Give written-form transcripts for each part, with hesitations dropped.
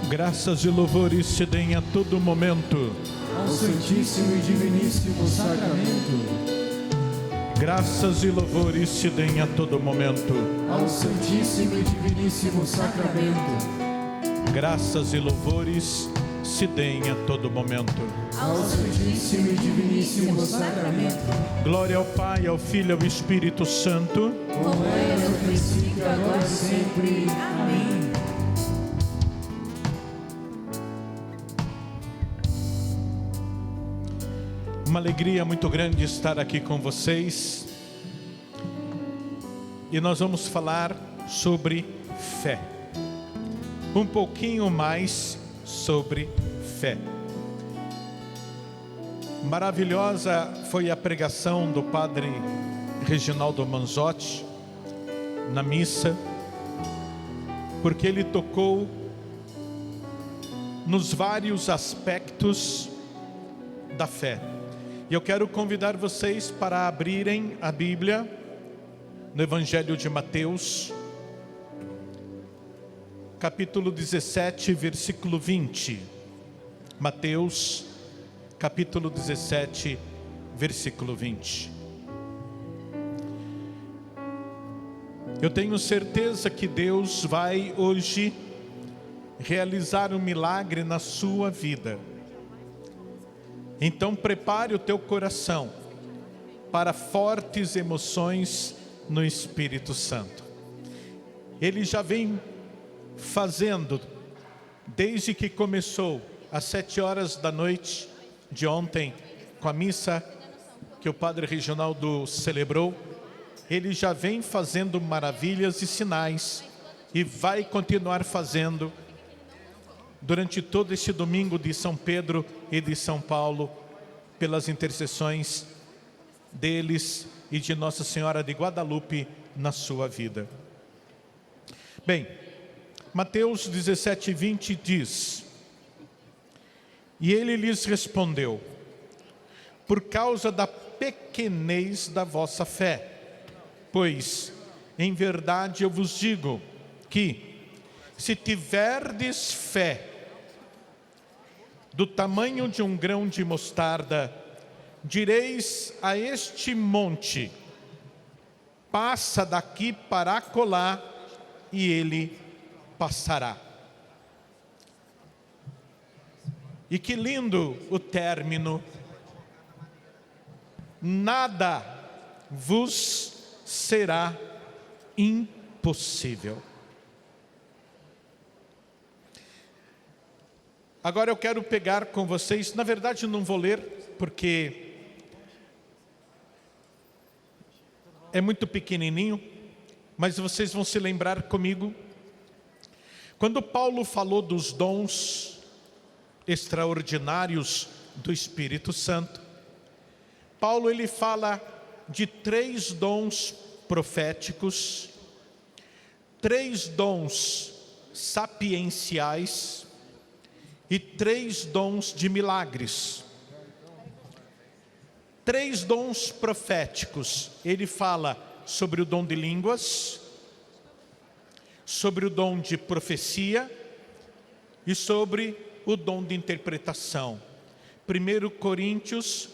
Graças e louvores se deem a todo momento ao Santíssimo e Diviníssimo Sacramento. Graças e louvores se deem a todo momento ao Santíssimo e Diviníssimo Sacramento. Graças e louvores se deem a todo momento ao Santíssimo e Diviníssimo Sacramento. Glória ao Pai, ao Filho e ao Espírito Santo, como era no princípio, agora e sempre. Amém. Uma alegria muito grande estar aqui com vocês. E nós vamos falar sobre fé. Um pouquinho mais sobre fé. Maravilhosa foi a pregação do Padre Reginaldo Manzotti na missa, porque ele tocou nos vários aspectos da fé. E eu quero convidar vocês para abrirem a Bíblia no Evangelho de Mateus, capítulo 17, versículo 20. Mateus, capítulo 17, versículo 20. Eu tenho certeza que Deus vai hoje realizar um milagre na sua vida. Então prepare o teu coração para fortes emoções no Espírito Santo. Ele já vem fazendo, desde que começou às 7 horas da noite de ontem, com a missa que o Padre Reginaldo celebrou. Ele já vem fazendo maravilhas e sinais e vai continuar fazendo durante todo este domingo de São Pedro e de São Paulo, pelas intercessões deles e de Nossa Senhora de Guadalupe na sua vida. Bem, Mateus 17, 20 diz: e ele lhes respondeu: por causa da pequenez da vossa fé, pois em verdade eu vos digo que, se tiverdes fé do tamanho de um grão de mostarda, direis a este monte: passa daqui para acolá, e ele passará. E que lindo o término: nada vos será impossível. Agora eu quero pegar com vocês, na verdade não vou ler, porque é muito pequenininho, mas vocês vão se lembrar comigo, quando Paulo falou dos dons extraordinários do Espírito Santo. Paulo ele fala de 3 dons proféticos, 3 dons sapienciais, e 3 dons de milagres. 3 dons proféticos. Ele fala sobre o dom de línguas, sobre o dom de profecia e sobre o dom de interpretação. 1 Coríntios,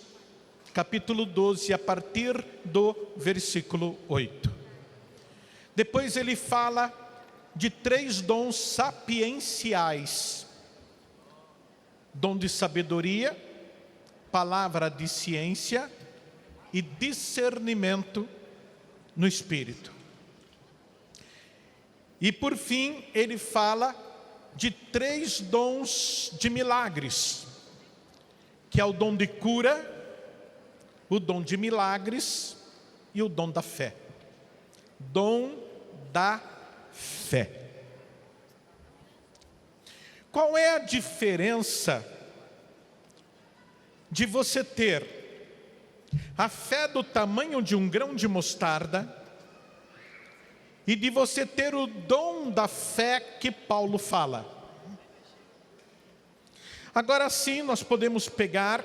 capítulo 12, a partir do versículo 8. Depois ele fala de 3 dons sapienciais: dom de sabedoria, palavra de ciência e discernimento no Espírito. E por fim, ele fala de 3 dons de milagres, que é o dom de cura, o dom de milagres e o dom da fé. Dom da fé. Qual é a diferença de você ter a fé do tamanho de um grão de mostarda e de você ter o dom da fé que Paulo fala? Agora sim, nós podemos pegar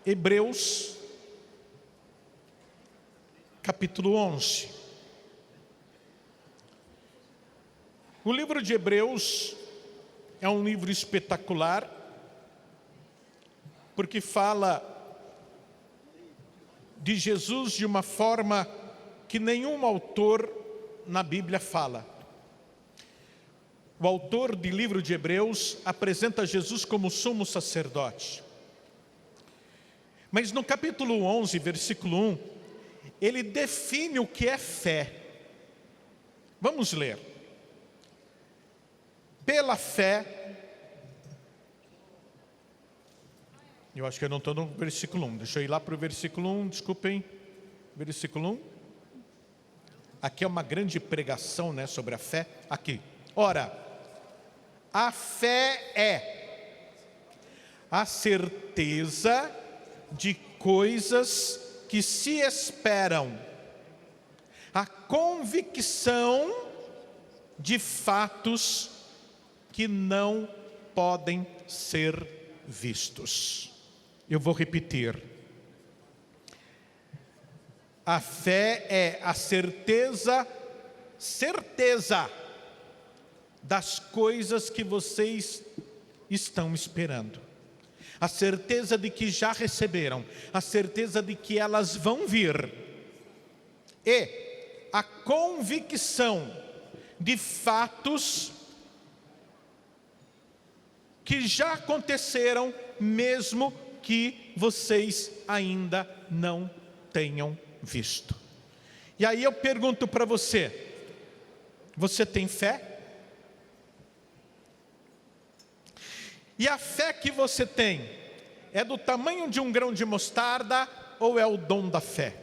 Hebreus, capítulo 11. O livro de Hebreus é um livro espetacular, porque fala de Jesus de uma forma que nenhum autor na Bíblia fala. O autor do livro de Hebreus apresenta Jesus como sumo sacerdote. Mas no capítulo 11, versículo 1, ele define o que é fé. Vamos ler. Pela fé, eu acho que eu não estou no versículo 1, deixa eu ir lá para o versículo 1, desculpem, versículo 1. Aqui é uma grande pregação, né, sobre a fé, aqui. Ora, a fé é a certeza de coisas que se esperam, a convicção de fatos que não podem ser vistos. Eu vou repetir. A fé é a certeza das coisas que vocês estão esperando. A certeza de que já receberam, a certeza de que elas vão vir. E a convicção de fatos que já aconteceram, mesmo que vocês ainda não tenham visto. E aí eu pergunto para você, você tem fé? E a fé que você tem é do tamanho de um grão de mostarda ou é o dom da fé?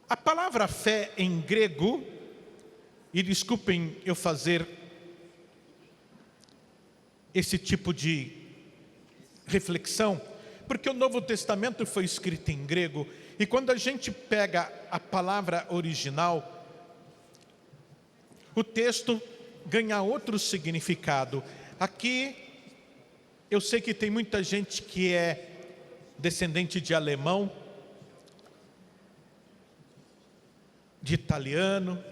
A palavra fé em grego, e desculpem eu fazer esse tipo de reflexão, porque o Novo Testamento foi escrito em grego, e quando a gente pega a palavra original, o texto ganha outro significado. Aqui, eu sei que tem muita gente que é descendente de alemão, de italiano,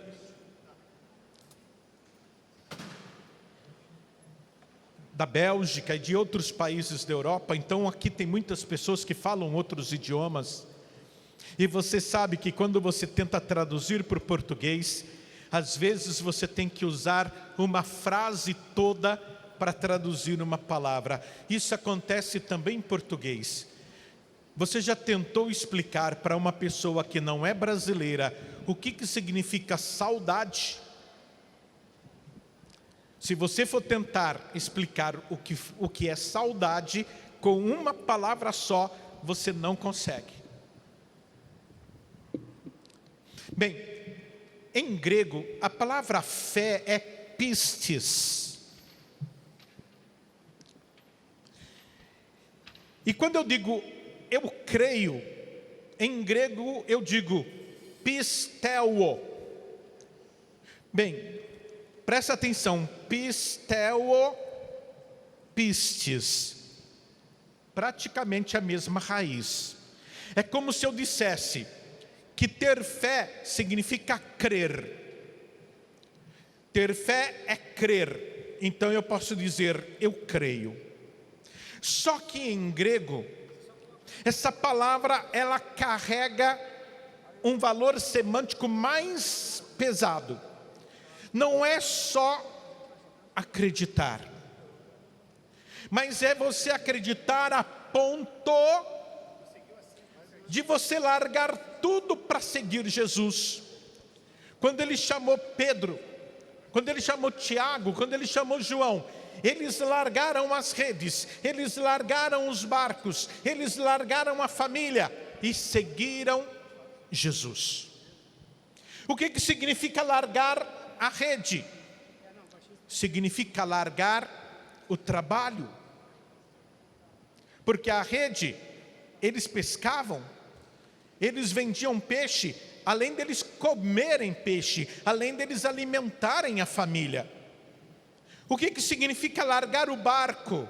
da Bélgica e de outros países da Europa. Então aqui tem muitas pessoas que falam outros idiomas. E você sabe que quando você tenta traduzir para o português, às vezes você tem que usar uma frase toda para traduzir uma palavra. Isso acontece também em português. Você já tentou explicar para uma pessoa que não é brasileira o que significa saudade? Se você for tentar explicar o que é saudade com uma palavra só, você não consegue. Bem, em grego, a palavra fé é pistis. E quando eu digo eu creio, em grego eu digo pisteuo. Bem, presta atenção, pisteuo, pistis, praticamente a mesma raiz. É como se eu dissesse que ter fé significa crer. Ter fé é crer. Então eu posso dizer, eu creio. Só que em grego, essa palavra ela carrega um valor semântico mais pesado. Não é só acreditar, mas é você acreditar a ponto de você largar tudo para seguir Jesus. Quando ele chamou Pedro, quando ele chamou Tiago, quando ele chamou João, eles largaram as redes, eles largaram os barcos, eles largaram a família e seguiram Jesus. O que significa largar a rede? Significa largar o trabalho. Porque a rede, eles pescavam, eles vendiam peixe, além deles comerem peixe, além deles alimentarem a família. O que significa largar o barco?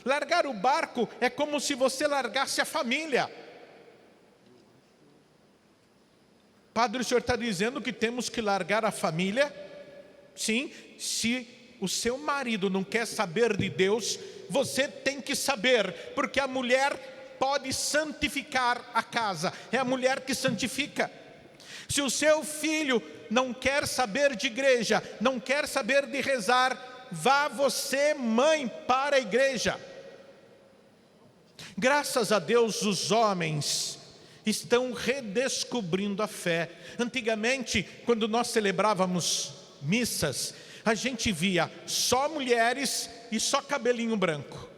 Largar o barco é como se você largasse a família. Padre, o senhor está dizendo que temos que largar a família? Sim, se o seu marido não quer saber de Deus, você tem que saber, porque a mulher pode santificar a casa, é a mulher que santifica. Se o seu filho não quer saber de igreja, não quer saber de rezar, vá você, mãe, para a igreja. Graças a Deus os homens estão redescobrindo a fé. Antigamente, quando nós celebrávamos missas, a gente via só mulheres e só cabelinho branco.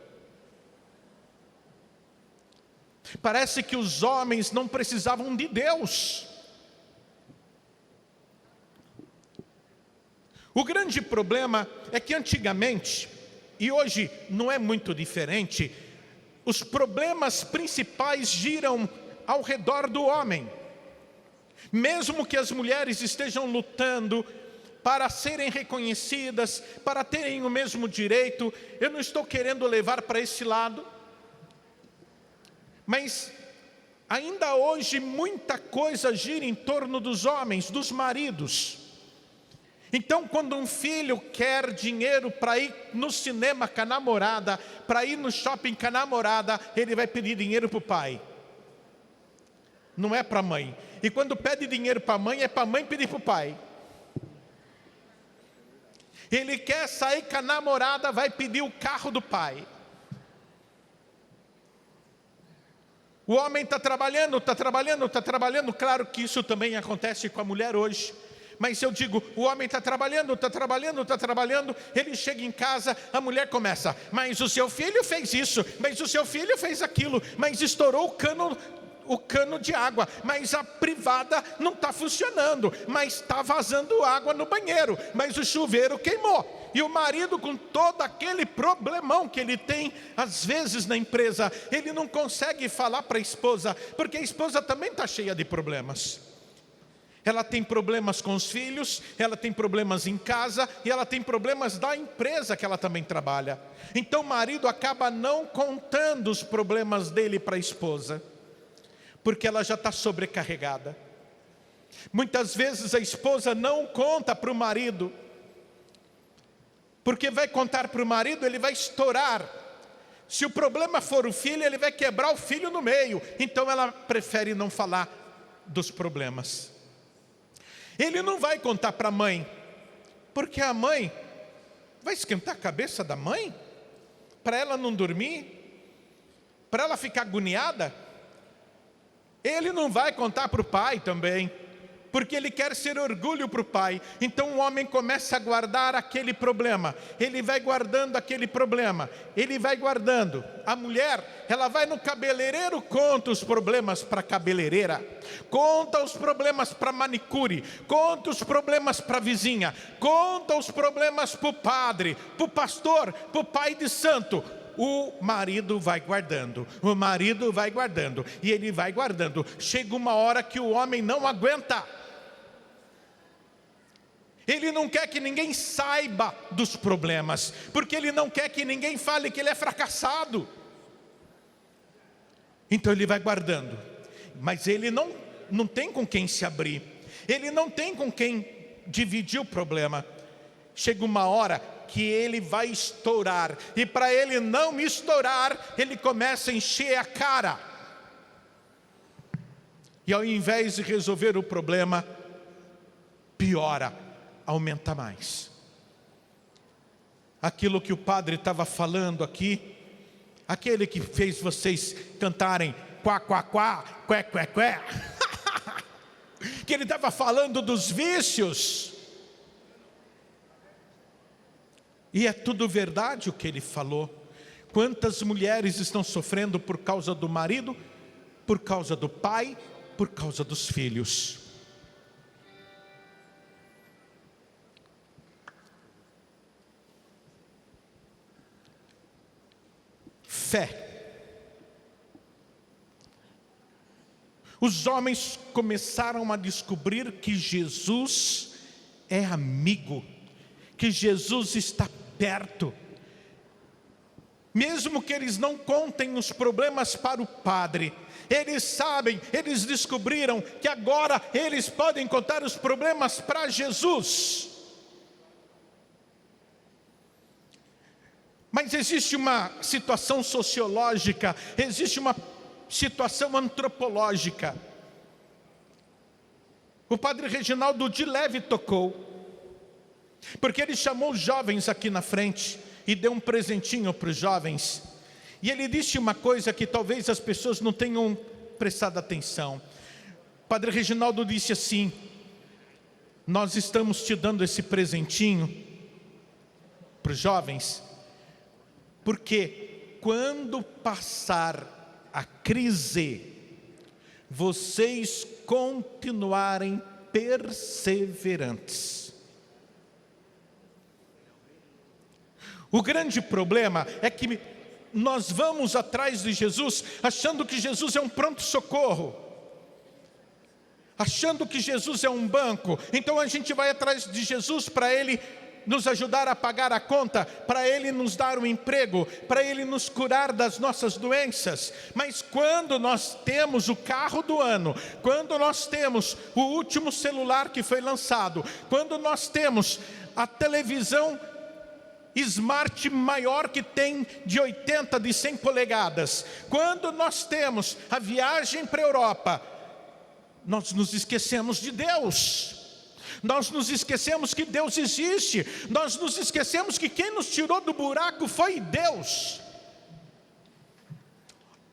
Parece que os homens não precisavam de Deus. O grande problema é que antigamente, e hoje não é muito diferente, os problemas principais giram ao redor do homem. Mesmo que as mulheres estejam lutando para serem reconhecidas, para terem o mesmo direito, eu não estou querendo levar para esse lado, mas ainda hoje muita coisa gira em torno dos homens, dos maridos. Então, quando um filho quer dinheiro para ir no cinema com a namorada, para ir no shopping com a namorada, ele vai pedir dinheiro para o pai. Não é para a mãe. E quando pede dinheiro para a mãe, é para a mãe pedir para o pai. Ele quer sair com a namorada, vai pedir o carro do pai. O homem está trabalhando. Claro que isso também acontece com a mulher hoje. Mas eu digo, o homem está trabalhando, ele chega em casa, a mulher começa, mas o seu filho fez isso, mas o seu filho fez aquilo, mas estourou o cano de água, mas a privada não está funcionando, mas está vazando água no banheiro, mas o chuveiro queimou. E o marido, com todo aquele problemão que ele tem, às vezes na empresa, ele não consegue falar para a esposa, porque a esposa também está cheia de problemas. Ela tem problemas com os filhos, ela tem problemas em casa e ela tem problemas da empresa que ela também trabalha. Então o marido acaba não contando os problemas dele para a esposa, porque ela já está sobrecarregada. Muitas vezes a esposa não conta para o marido, porque vai contar para o marido, ele vai estourar. Se o problema for o filho, ele vai quebrar o filho no meio. Então ela prefere não falar dos problemas. Ele não vai contar para a mãe, porque a mãe vai esquentar a cabeça da mãe, para ela não dormir, para ela ficar agoniada. Ele não vai contar para o pai também, porque ele quer ser orgulho para o pai. Então o homem começa a guardar aquele problema, ele vai guardando aquele problema, ele vai guardando. A mulher, ela vai no cabeleireiro, conta os problemas para a cabeleireira, conta os problemas para a manicure, conta os problemas para a vizinha, conta os problemas para o padre, para o pastor, para o pai de santo. O marido vai guardando, e ele vai guardando. Chega uma hora que o homem não aguenta. Ele não quer que ninguém saiba dos problemas, porque ele não quer que ninguém fale que ele é fracassado. Então ele vai guardando, mas ele não tem com quem se abrir, ele não tem com quem dividir o problema. Chega uma hora que ele vai estourar, e para ele não estourar, ele começa a encher a cara, e ao invés de resolver o problema, piora, aumenta mais. Aquilo que o padre estava falando aqui, aquele que fez vocês cantarem quá, quá, quá, qué, qué, qué, que ele estava falando dos vícios, e é tudo verdade o que ele falou. Quantas mulheres estão sofrendo por causa do marido, por causa do pai, por causa dos filhos. Fé. Os homens começaram a descobrir que Jesus é amigo, que Jesus está perto. Mesmo que eles não contem os problemas para o padre, eles sabem, eles descobriram que agora eles podem contar os problemas para Jesus. Mas existe uma situação sociológica, existe uma situação antropológica. O padre Reginaldo de leve tocou, porque ele chamou os jovens aqui na frente e deu um presentinho para os jovens. E ele disse uma coisa que talvez as pessoas não tenham prestado atenção. O padre Reginaldo disse assim: nós estamos te dando esse presentinho para os jovens, porque quando passar a crise, vocês continuarem perseverantes. O grande problema é que nós vamos atrás de Jesus achando que Jesus é um pronto-socorro, achando que Jesus é um banco. Então a gente vai atrás de Jesus para Ele nos ajudar a pagar a conta, para Ele nos dar um emprego, para Ele nos curar das nossas doenças. Mas quando nós temos o carro do ano, quando nós temos o último celular que foi lançado, quando nós temos a televisão Smart maior que tem de 80, de 100 polegadas, quando nós temos a viagem para a Europa, nós nos esquecemos de Deus. Nós nos esquecemos que Deus existe. Nós nos esquecemos que quem nos tirou do buraco foi Deus.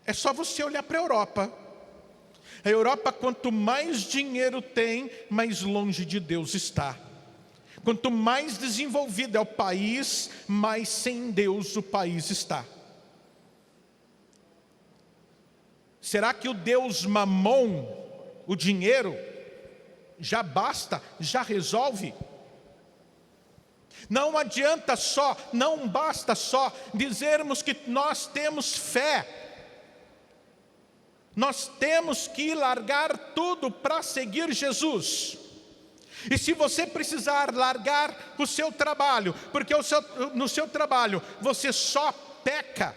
É só você olhar para a Europa. A Europa, quanto mais dinheiro tem, mais longe de Deus está. Quanto mais desenvolvido é o país, mais sem Deus o país está. Será que o Deus Mamon, o dinheiro, já basta, já resolve? Não adianta só, não basta só dizermos que nós temos fé. Nós temos que largar tudo para seguir Jesus. E se você precisar largar o seu trabalho, porque no seu trabalho você só peca,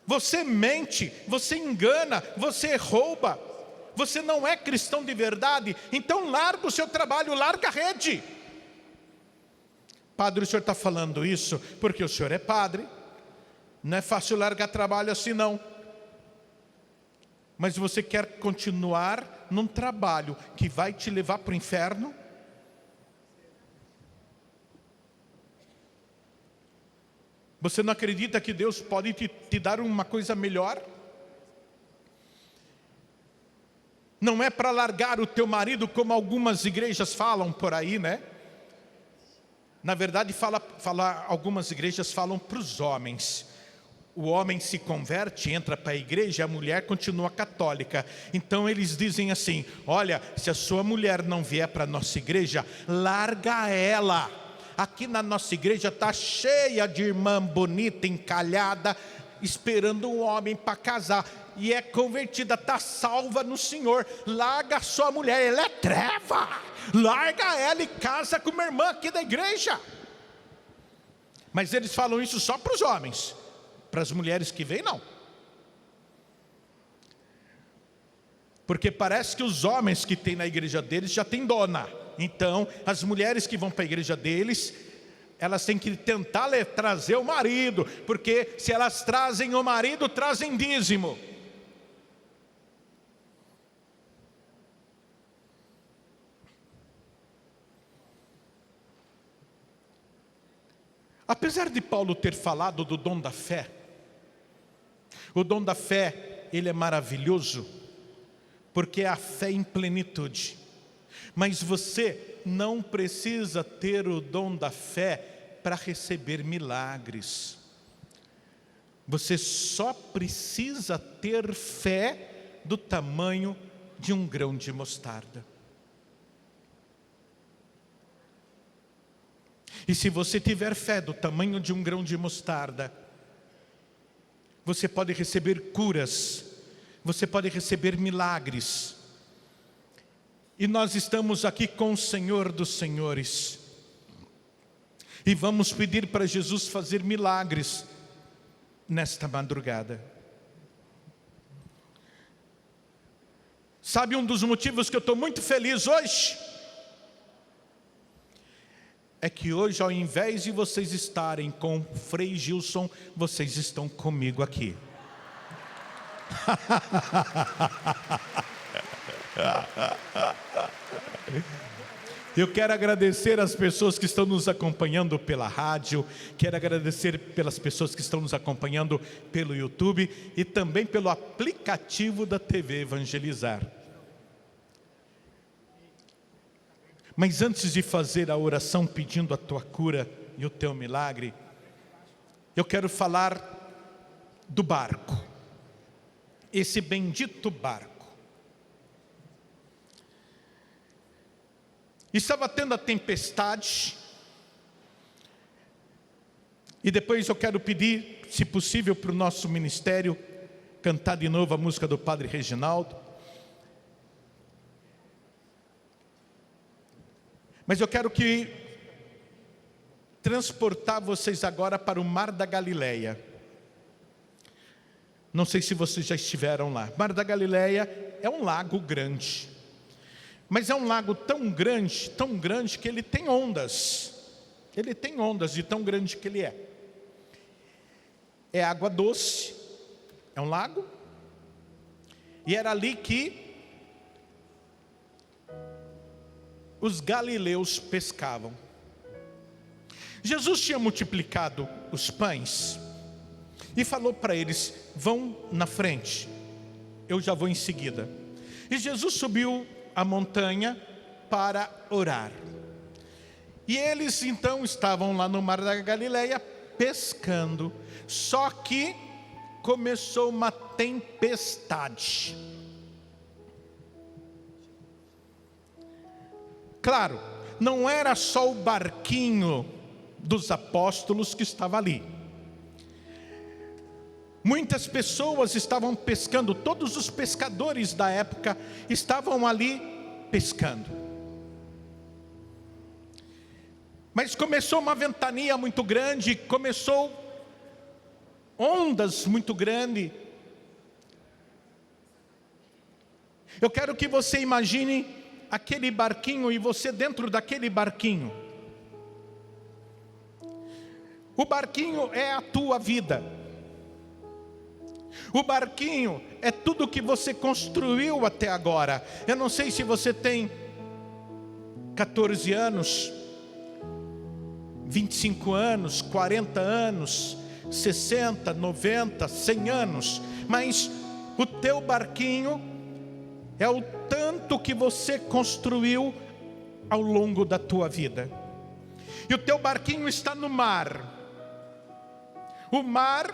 você mente, você engana, você rouba, você não é cristão de verdade, então larga o seu trabalho, larga a rede. Padre, o senhor está falando isso porque o senhor é padre, não é fácil largar trabalho assim não. Mas você quer continuar num trabalho que vai te levar para o inferno? Você não acredita que Deus pode te dar uma coisa melhor? Não é para largar o teu marido como algumas igrejas falam por aí, né? Na verdade, algumas igrejas falam para os homens. O homem se converte, entra para a igreja, a mulher continua católica. Então eles dizem assim: olha, se a sua mulher não vier para a nossa igreja, larga ela. Aqui na nossa igreja está cheia de irmã bonita, encalhada, esperando um homem para casar. E é convertida, está salva no Senhor. Larga a sua mulher, ela é treva. Larga ela e casa com uma irmã aqui da igreja. Mas eles falam isso só para os homens. Para as mulheres que vêm, não. Porque parece que os homens que tem na igreja deles já tem dona. Então, as mulheres que vão para a igreja deles, elas têm que tentar trazer o marido. Porque se elas trazem o marido, trazem dízimo. Apesar de Paulo ter falado do dom da fé, o dom da fé, ele é maravilhoso, porque é a fé em plenitude. Mas você não precisa ter o dom da fé para receber milagres. Você só precisa ter fé do tamanho de um grão de mostarda. E se você tiver fé do tamanho de um grão de mostarda, você pode receber curas, você pode receber milagres. E nós estamos aqui com o Senhor dos Senhores. E vamos pedir para Jesus fazer milagres nesta madrugada. Sabe um dos motivos que eu estou muito feliz hoje? é que hoje, ao invés de vocês estarem com o Frei Gilson, vocês estão comigo aqui. Eu quero agradecer as pessoas que estão nos acompanhando pela rádio, quero agradecer pelas pessoas que estão nos acompanhando pelo YouTube e também pelo aplicativo da TV Evangelizar. Mas antes de fazer a oração pedindo a tua cura e o teu milagre, eu quero falar do barco, esse bendito barco. Estava tendo a tempestade, e depois eu quero pedir, se possível, para o nosso ministério cantar de novo a música do Padre Reginaldo. Mas eu quero transportar vocês agora para o Mar da Galileia. Não sei se vocês já estiveram lá. Mar da Galileia é um lago grande. Mas é um lago tão grande que ele tem ondas. Ele tem ondas de tão grande que ele é. É água doce, é um lago. E era ali que os galileus pescavam. Jesus tinha multiplicado os pães e falou para eles: vão na frente, eu já vou em seguida. E Jesus subiu a montanha para orar. E eles então estavam lá no Mar da Galileia pescando. Só que começou uma tempestade. Claro, não era só o barquinho dos apóstolos que estava ali. Muitas pessoas estavam pescando, todos os pescadores da época estavam ali pescando. Mas começou uma ventania muito grande, começou ondas muito grandes. Eu quero que você imagine aquele barquinho e você dentro daquele barquinho. O barquinho é a tua vida. O barquinho é tudo que você construiu até agora. Eu não sei se você tem 14 anos, 25 anos, 40 anos, 60, 90, 100 anos, mas o teu barquinho é o tanto que você construiu ao longo da tua vida. E o teu barquinho está no mar. O mar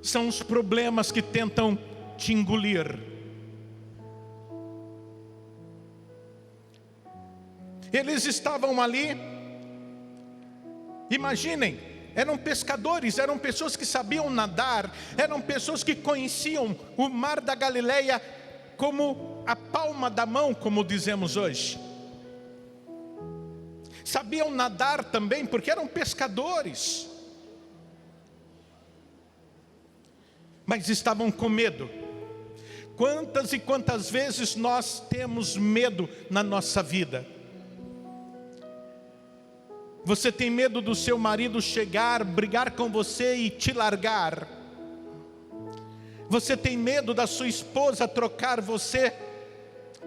são os problemas que tentam te engolir. Eles estavam ali, imaginem, eram pescadores, eram pessoas que sabiam nadar, eram pessoas que conheciam o Mar da Galileia como a palma da mão, como dizemos hoje. Sabiam nadar também, porque eram pescadores. Mas estavam com medo. Quantas e quantas vezes nós temos medo na nossa vida? Você tem medo do seu marido chegar, brigar com você e te largar. Você tem medo da sua esposa trocar você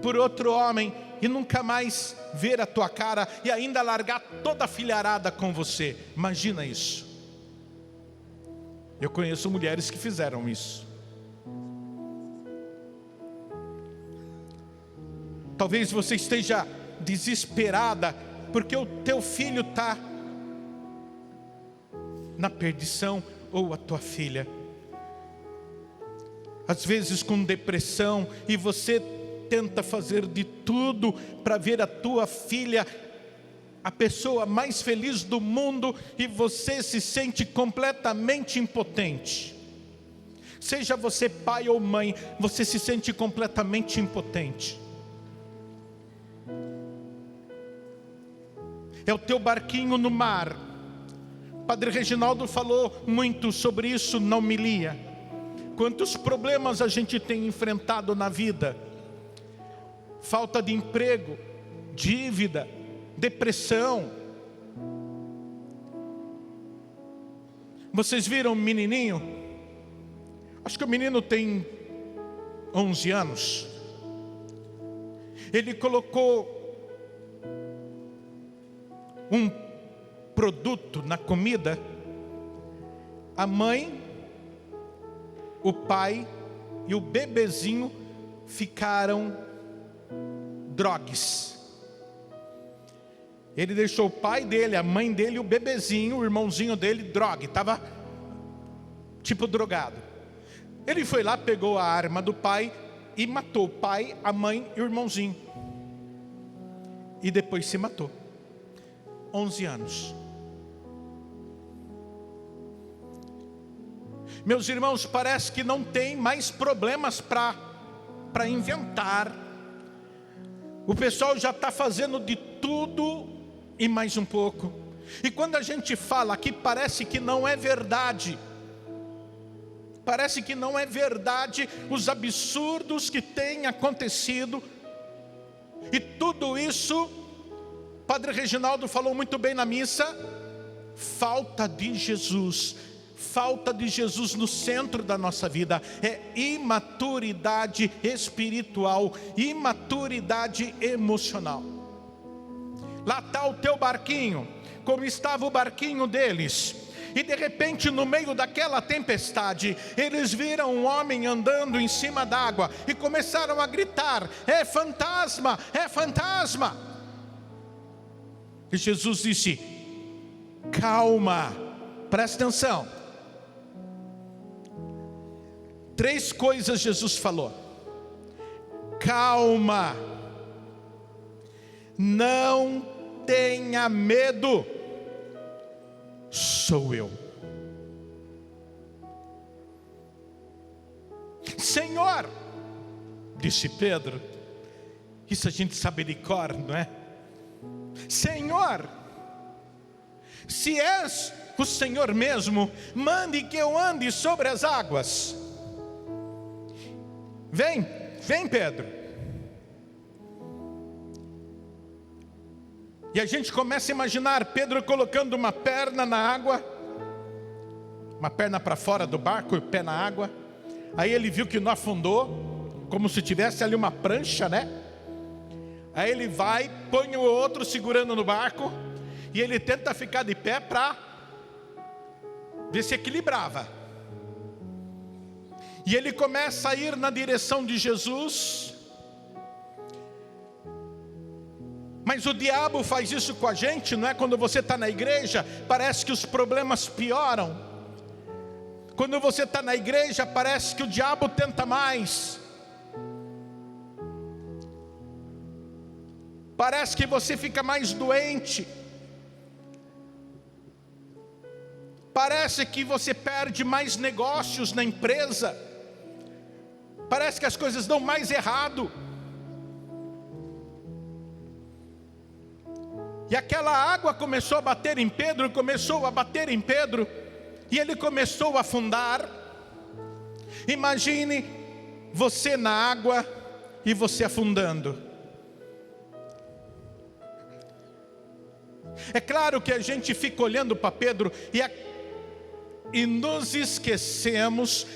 por outro homem e nunca mais ver a tua cara e ainda largar toda a filharada com você. Imagina isso. Eu conheço mulheres que fizeram isso. Talvez você esteja desesperada porque o teu filho está na perdição, ou a tua filha. Às vezes com depressão, e você tenta fazer de tudo para ver a tua filha a pessoa mais feliz do mundo, e você se sente completamente impotente. Seja você pai ou mãe, você se sente completamente impotente. É o teu barquinho no mar. Padre Reginaldo falou muito sobre isso na homilia. Quantos problemas a gente tem enfrentado na vida: falta de emprego, dívida, depressão, Vocês viram o menininho? Acho que o menino tem 11 anos. Ele colocou um produto na comida. A mãe, o pai e o bebezinho ficaram drogues. Ele deixou o pai dele, a mãe dele e o bebezinho, o irmãozinho dele, drogue. Estava tipo drogado. Ele foi lá, pegou a arma do pai e matou o pai, a mãe e o irmãozinho. E depois se matou. 11 anos. Meus irmãos, parece que não tem mais problemas para inventar. O pessoal já está fazendo de tudo e mais um pouco. E quando a gente fala aqui, parece que não é verdade. Parece que não é verdade os absurdos que têm acontecido. E tudo isso, Padre Reginaldo falou muito bem na missa, falta de Jesus. Falta de Jesus no centro da nossa vida. É imaturidade espiritual, imaturidade emocional. Lá está o teu barquinho, como estava o barquinho deles. E de repente, no meio daquela tempestade, eles viram um homem andando em cima d'água e começaram a gritar: é fantasma, é fantasma. E Jesus disse: calma, presta atenção. 3 coisas Jesus falou: calma, não tenha medo, sou eu. Senhor, disse Pedro, isso a gente sabe de cor, não é? Senhor, se és o Senhor mesmo, mande que eu ande sobre as águas. Vem Pedro. E a gente começa a imaginar Pedro colocando uma perna na água, uma perna para fora do barco e o pé na água. Aí ele viu que não afundou, como se tivesse ali uma prancha, né? Aí ele vai, põe o outro segurando no barco, e ele tenta ficar de pé para ver se equilibrava. E ele começa a ir na direção de Jesus. Mas o diabo faz isso com a gente, não é? Quando você está na igreja, parece que os problemas pioram. Quando você está na igreja, parece que o diabo tenta mais. Parece que você fica mais doente. Parece que você perde mais negócios na empresa. Parece que as coisas dão mais errado. E aquela água começou a bater em Pedro, e ele começou a afundar. Imagine você na água e você afundando. É claro que a gente fica olhando para Pedro e nos esquecemos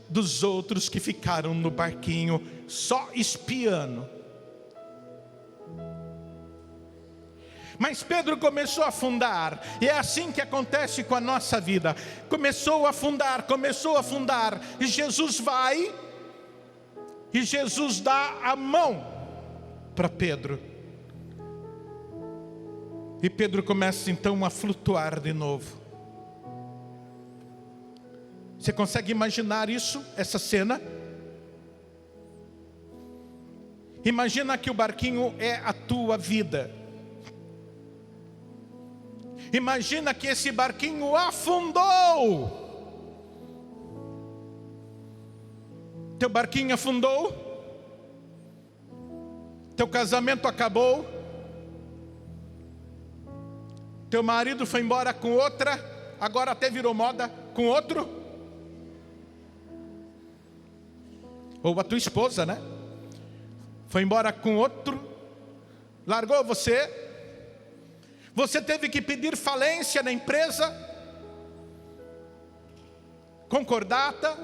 dos outros que ficaram no barquinho só espiando. Mas Pedro começou a afundar, e é assim que acontece com a nossa vida. Começou a afundar, e Jesus vai, e Jesus dá a mão para Pedro. E Pedro começa então a flutuar de novo. Você consegue imaginar isso, essa cena? Imagina que o barquinho é a tua vida. Imagina que esse barquinho afundou. Teu barquinho afundou. Teu casamento acabou. Teu marido foi embora com outra, agora até virou moda, com outro. Ou a tua esposa, né? Foi embora com outro, largou você. Você teve que pedir falência na empresa. concordata,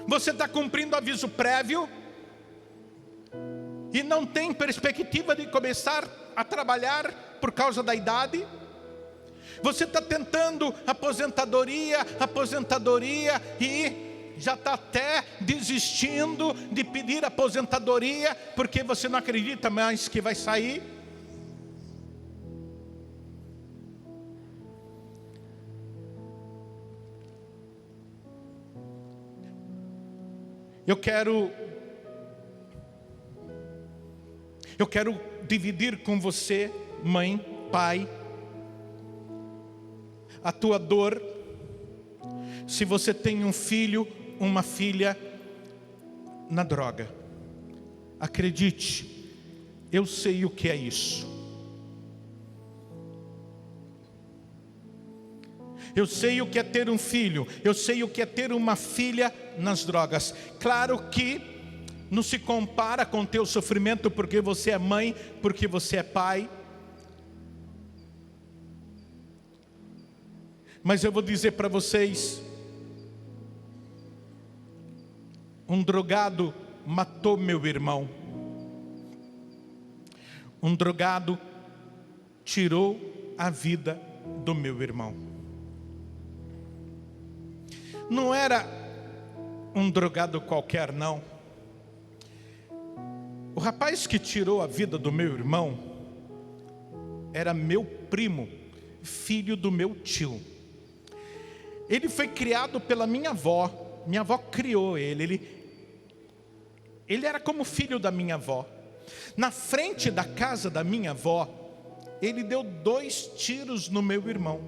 você está cumprindo aviso prévio e não tem perspectiva de começar a trabalhar por causa da idade. Você está tentando aposentadoria e já está até desistindo de pedir aposentadoria porque você não acredita mais que vai sair. Eu quero dividir com você, mãe, pai, a tua dor, se você tem um filho, uma filha na droga. Acredite, eu sei o que é isso. Eu sei o que é ter um filho, eu sei o que é ter uma filha nas drogas. Claro que não se compara com o teu sofrimento porque você é mãe, porque você é pai. Mas eu vou dizer para vocês, um drogado matou meu irmão. Um drogado tirou a vida do meu irmão. Não era um drogado qualquer, não. O rapaz que tirou a vida do meu irmão era meu primo, filho do meu tio. Ele foi criado pela minha avó. Minha avó criou ele. Ele era como filho da minha avó. Na frente da casa da minha avó, ele deu 2 tiros no meu irmão.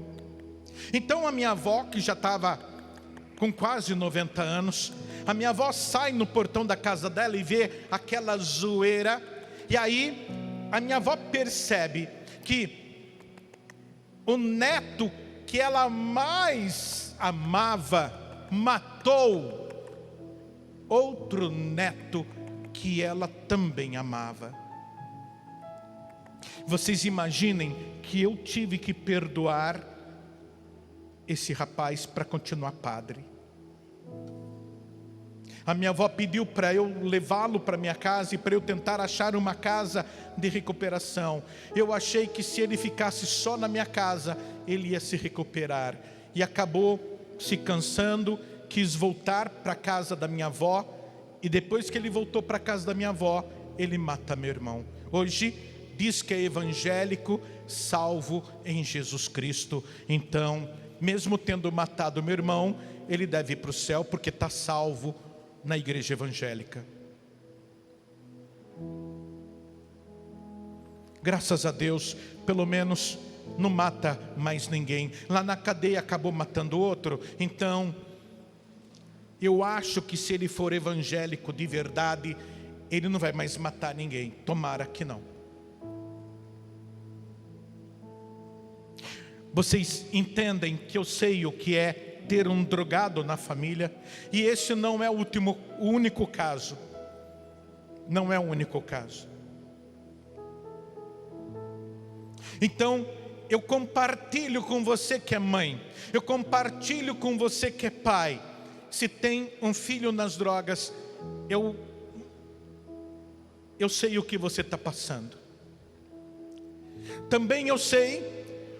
Então a minha avó, que já estava com quase 90 anos, a minha avó sai no portão da casa dela e vê aquela zoeira. E aí a minha avó percebe que o neto que ela mais amava matou outro neto que ela também amava. Vocês imaginem que eu tive que perdoar esse rapaz para continuar padre. A minha avó pediu para eu levá-lo para minha casa e para eu tentar achar uma casa de recuperação. Eu achei que se ele ficasse só na minha casa, ele ia se recuperar. E acabou se cansando, quis voltar para a casa da minha avó. E depois que ele voltou para a casa da minha avó, ele mata meu irmão. Hoje diz que é evangélico, salvo em Jesus Cristo. Então, mesmo tendo matado meu irmão, ele deve ir para o céu porque está salvo na igreja evangélica. Graças a Deus, pelo menos não mata mais ninguém. Lá na cadeia acabou matando outro. Então, eu acho que se ele for evangélico de verdade, ele não vai mais matar ninguém. Tomara que não. Vocês entendem que eu sei o que é ter um drogado na família, e esse não é o único caso. Não é o único caso. Então, eu compartilho com você que é mãe, eu compartilho com você que é pai. Se tem um filho nas drogas, eu sei o que você está passando. Também eu sei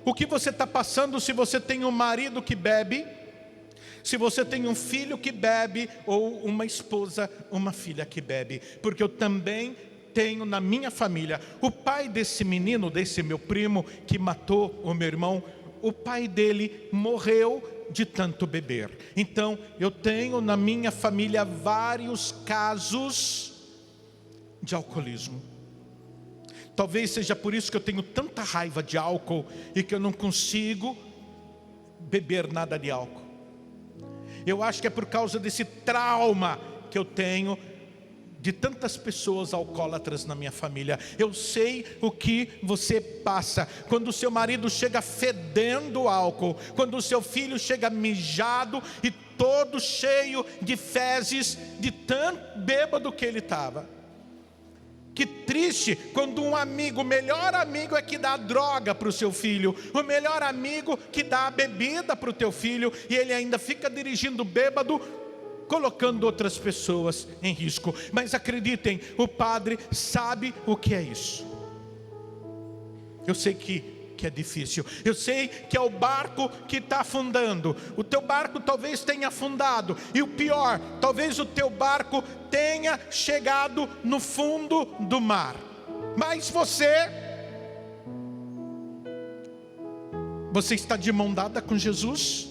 o que você está passando se você tem um marido que bebe, se você tem um filho que bebe, ou uma esposa, uma filha que bebe. Porque eu também tenho na minha família, o pai desse menino, desse meu primo, que matou o meu irmão, o pai dele morreu de tanto beber. Então, eu tenho na minha família vários casos de alcoolismo. Talvez seja por isso que eu tenho tanta raiva de álcool e que eu não consigo beber nada de álcool. Eu acho que é por causa desse trauma que eu tenho de tantas pessoas alcoólatras na minha família. Eu sei o que você passa quando o seu marido chega fedendo álcool, quando o seu filho chega mijado e todo cheio de fezes, de tão bêbado que ele estava. Que triste quando um amigo, o melhor amigo é que dá droga para o seu filho, o melhor amigo que dá a bebida para o teu filho, e ele ainda fica dirigindo bêbado, colocando outras pessoas em risco. Mas acreditem, o padre sabe o que é isso. Eu sei que é difícil, eu sei que é o barco que está afundando. O teu barco talvez tenha afundado, e o pior, talvez o teu barco tenha chegado no fundo do mar. Mas você está de mão dada com Jesus?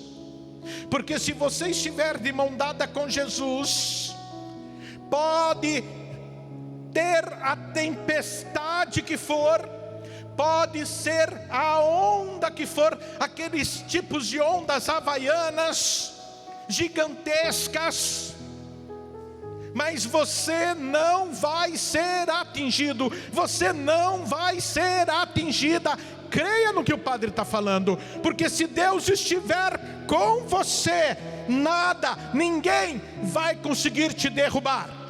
Porque se você estiver de mão dada com Jesus, pode ter a tempestade que for, pode ser a onda que for, aqueles tipos de ondas havaianas gigantescas, mas você não vai ser atingido, você não vai ser atingida. Creia no que o padre está falando, porque se Deus estiver com você, nada, ninguém vai conseguir te derrubar.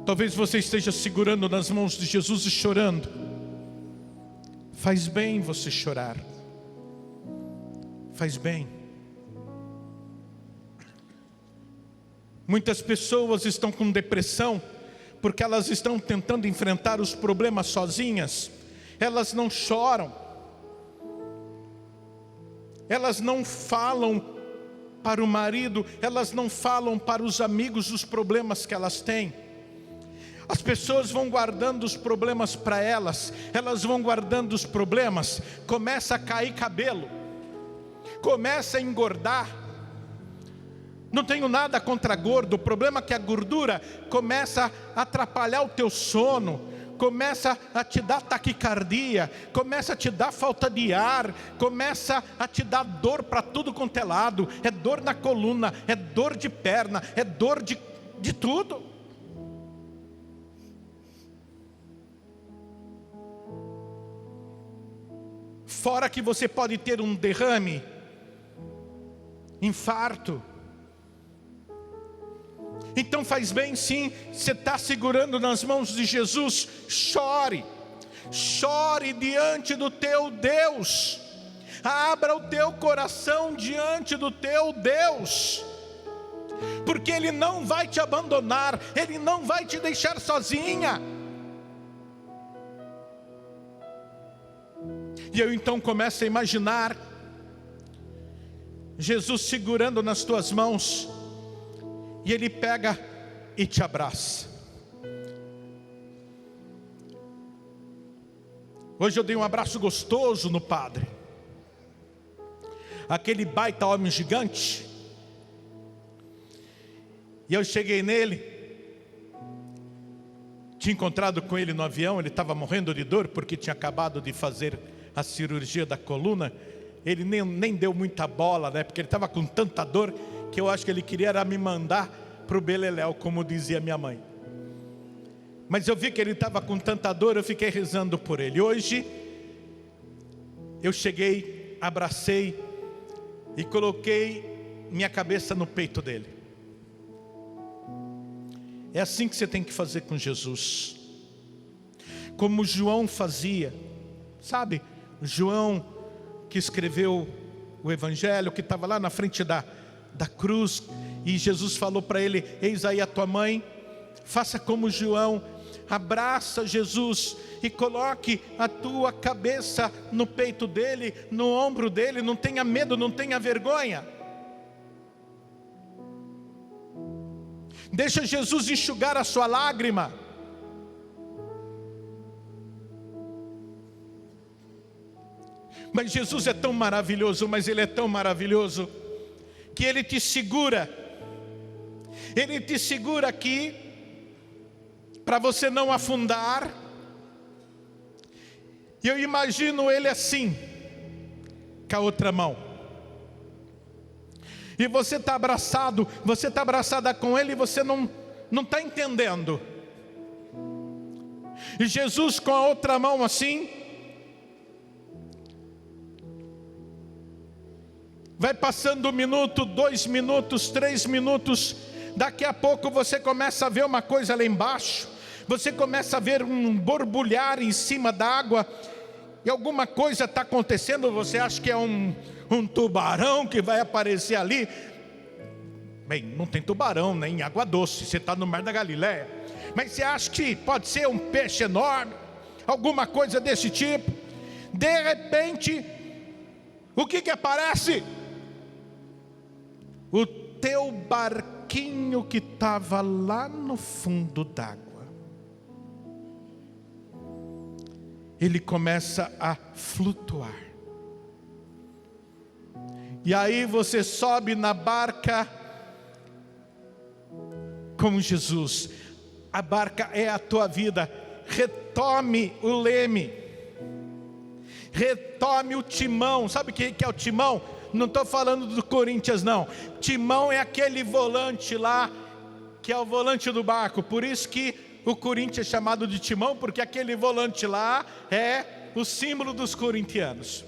Talvez você esteja segurando nas mãos de Jesus e chorando. Faz bem você chorar. Faz bem. Muitas pessoas estão com depressão porque elas estão tentando enfrentar os problemas sozinhas. Elas não choram. Elas não falam para o marido, elas não falam para os amigos os problemas que elas têm. As pessoas vão guardando os problemas para elas, elas vão guardando os problemas, começa a cair cabelo, começa a engordar. Não tenho nada contra gordo, o problema é que a gordura começa a atrapalhar o teu sono, começa a te dar taquicardia, começa a te dar falta de ar, começa a te dar dor para tudo quanto é lado, é dor na coluna, é dor de perna, é dor de tudo. Fora que você pode ter um derrame, infarto. Então faz bem sim, você está segurando nas mãos de Jesus, chore. Chore diante do teu Deus. Abra o teu coração diante do teu Deus. Porque Ele não vai te abandonar, Ele não vai te deixar sozinha. E eu então começo a imaginar Jesus segurando nas tuas mãos, e Ele pega e te abraça. Hoje eu dei um abraço gostoso no padre, aquele baita homem gigante, e eu cheguei nele, tinha encontrado com ele no avião, ele estava morrendo de dor porque tinha acabado de fazer a cirurgia da coluna. Ele nem deu muita bola, né? Porque ele estava com tanta dor que eu acho que ele queria era me mandar para o beleléu, como dizia minha mãe. Mas eu vi que ele estava com tanta dor, eu fiquei rezando por ele. Hoje eu cheguei, abracei e coloquei minha cabeça no peito dele. É assim que você tem que fazer com Jesus, como João fazia, sabe? João que escreveu o Evangelho, que estava lá na frente da cruz, e Jesus falou para ele: eis aí a tua mãe. Faça como João, abraça Jesus e coloque a tua cabeça no peito dele, no ombro dele. Não tenha medo, não tenha vergonha. Deixa Jesus enxugar a sua lágrima. Mas Jesus é tão maravilhoso, mas Ele é tão maravilhoso, que Ele te segura. Ele te segura aqui, para você não afundar. E eu imagino Ele assim, com a outra mão. E você está abraçado, você está abraçada com Ele, e você não está entendendo. E Jesus com a outra mão assim, Vai passando 1 minuto, 2 minutos, 3 minutos. Daqui a pouco você começa a ver uma coisa lá embaixo. Você começa a ver um borbulhar em cima da água. E alguma coisa está acontecendo. Você acha que é um tubarão que vai aparecer ali. Bem, não tem tubarão, nem em água doce. Você está no Mar da Galileia. Mas você acha que pode ser um peixe enorme, alguma coisa desse tipo. De repente, o que aparece? O teu barquinho que estava lá no fundo d'água. Ele começa a flutuar. E aí você sobe na barca com Jesus. A barca é a tua vida. Retome o leme. Retome o timão. Sabe o que é o timão? Não estou falando do Corinthians não. Timão é aquele volante lá, que é o volante do barco. Por isso que o Corinthians é chamado de timão, porque aquele volante lá é o símbolo dos corintianos.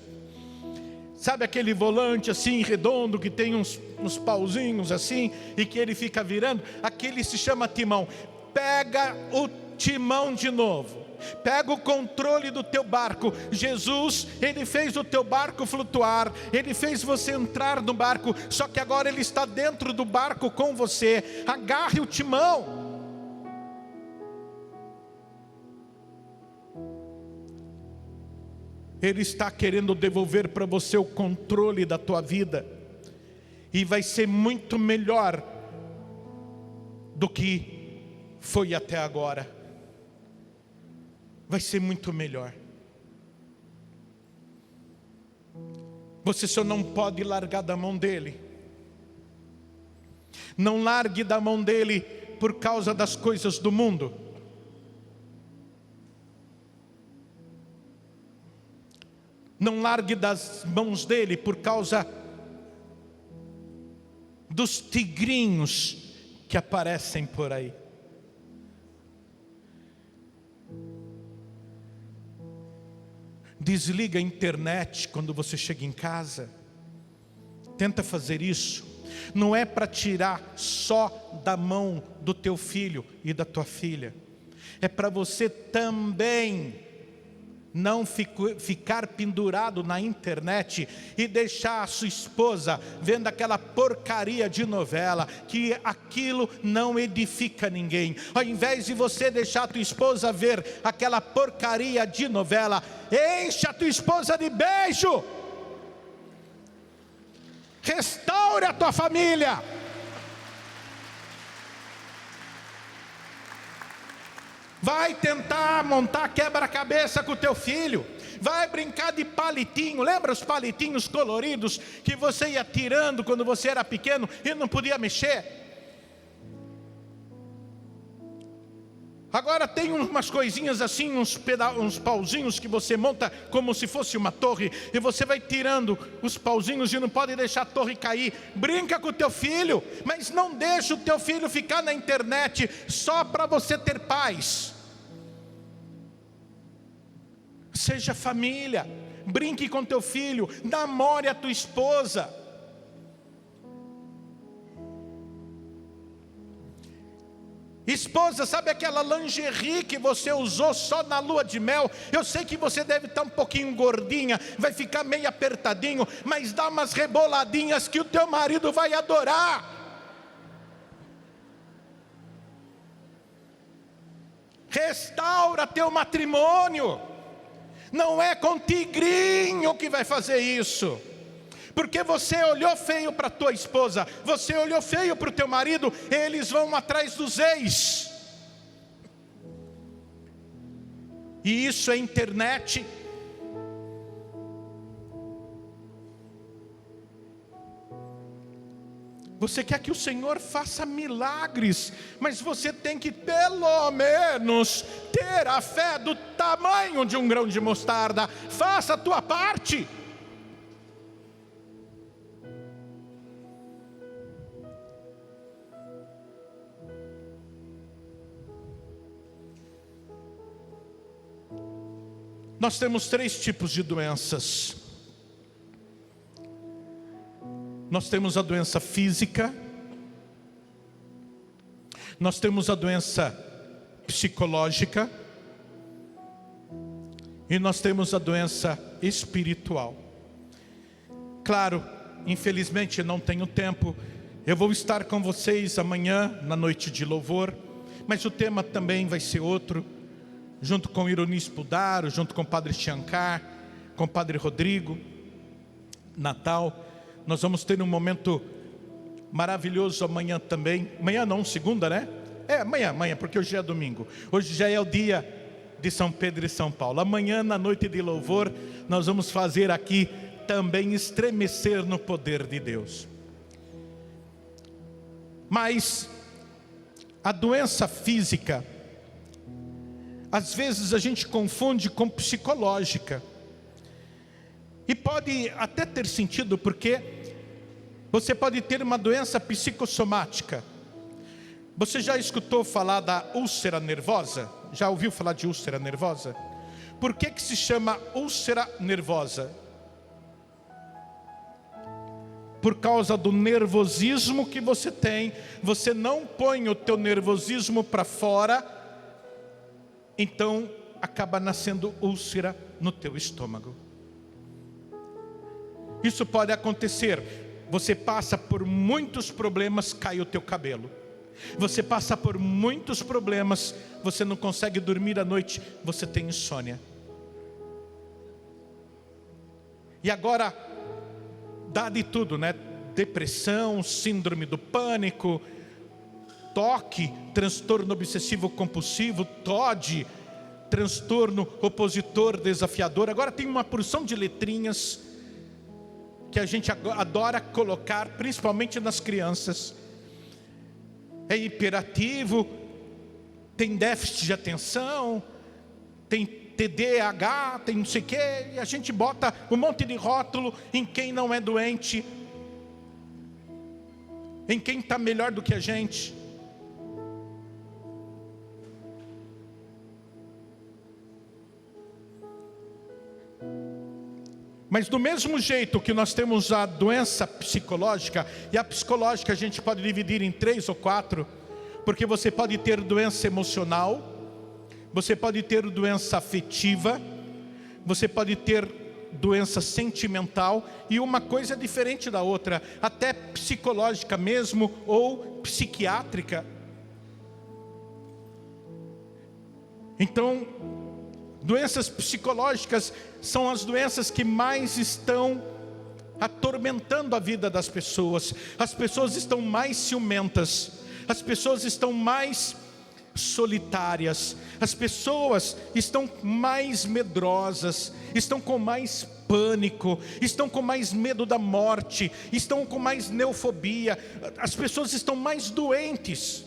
Sabe aquele volante assim redondo, que tem uns pauzinhos assim, e que ele fica virando? Aquele se chama timão. Pega o timão de novo. Pega o controle do teu barco. Jesus, Ele fez o teu barco flutuar. Ele fez você entrar no barco. Só que agora Ele está dentro do barco com você. Agarre o timão. Ele está querendo devolver para você o controle da tua vida. E vai ser muito melhor do que foi até agora. Vai ser muito melhor. Você só não pode largar da mão dele. Não largue da mão dele por causa das coisas do mundo. Não largue das mãos dele por causa dos tigrinhos que aparecem por aí. Desliga a internet quando você chega em casa. Tenta fazer isso. Não é para tirar só da mão do teu filho e da tua filha. É para você também não ficar pendurado na internet e deixar a sua esposa vendo aquela porcaria de novela, que aquilo não edifica ninguém. Ao invés de você deixar a tua esposa ver aquela porcaria de novela, enche a tua esposa de beijo. Restaure a tua família. Vai tentar montar quebra-cabeça com o teu filho. Vai brincar de palitinho. Lembra os palitinhos coloridos que você ia tirando quando você era pequeno e não podia mexer? Agora tem umas coisinhas assim, uns pauzinhos que você monta como se fosse uma torre. E você vai tirando os pauzinhos e não pode deixar a torre cair. Brinca com o teu filho, mas não deixa o teu filho ficar na internet só para você ter paz. Seja família, brinque com teu filho, namore a tua esposa. Esposa, sabe aquela lingerie que você usou só na lua de mel? Eu sei que você deve estar um pouquinho gordinha, vai ficar meio apertadinho, mas dá umas reboladinhas que o teu marido vai adorar. Restaura teu matrimônio. Não é com tigrinho que vai fazer isso. Porque você olhou feio para a tua esposa, você olhou feio para o teu marido, eles vão atrás dos ex. E isso é internet. Você quer que o Senhor faça milagres, mas você tem que pelo menos ter a fé do tamanho de um grão de mostarda. Faça a tua parte. Nós temos 3 tipos de doenças. Nós temos a doença física, nós temos a doença psicológica e nós temos a doença espiritual. Claro, infelizmente não tenho tempo. Eu vou estar com vocês amanhã na noite de louvor, mas o tema também vai ser outro, junto com Ironi Spudaro, junto com o Padre Shankar, com o Padre Rodrigo. Natal, nós vamos ter um momento maravilhoso amanhã também. Amanhã não, segunda, né? Amanhã, porque hoje é domingo. Hoje já é o dia de São Pedro e São Paulo. Amanhã, na noite de louvor, nós vamos fazer aqui também estremecer no poder de Deus. Mas a doença física, às vezes a gente confunde com psicológica. E pode até ter sentido, porque você pode ter uma doença psicossomática. Você já escutou falar da úlcera nervosa? Já ouviu falar de úlcera nervosa? Por que se chama úlcera nervosa? Por causa do nervosismo que você tem. Você não põe o teu nervosismo para fora, então acaba nascendo úlcera no teu estômago. Isso pode acontecer. Você passa por muitos problemas, cai o teu cabelo. Você passa por muitos problemas, você não consegue dormir à noite, você tem insônia. E agora dá de tudo, né? Depressão, síndrome do pânico, TOC, transtorno obsessivo compulsivo, TOD, transtorno opositor desafiador. Agora tem uma porção de letrinhas que a gente adora colocar, principalmente nas crianças. É hiperativo, tem déficit de atenção, tem TDAH, tem não sei o quê, e a gente bota um monte de rótulo em quem não é doente, em quem está melhor do que a gente. Mas do mesmo jeito que nós temos a doença psicológica, e a psicológica a gente pode dividir em 3 ou 4, porque você pode ter doença emocional, você pode ter doença afetiva, você pode ter doença sentimental, e uma coisa é diferente da outra, até psicológica mesmo, ou psiquiátrica. Então, doenças psicológicas são as doenças que mais estão atormentando a vida das pessoas. As pessoas estão mais ciumentas, as pessoas estão mais solitárias, as pessoas estão mais medrosas, estão com mais pânico, estão com mais medo da morte, estão com mais neofobia. As pessoas estão mais doentes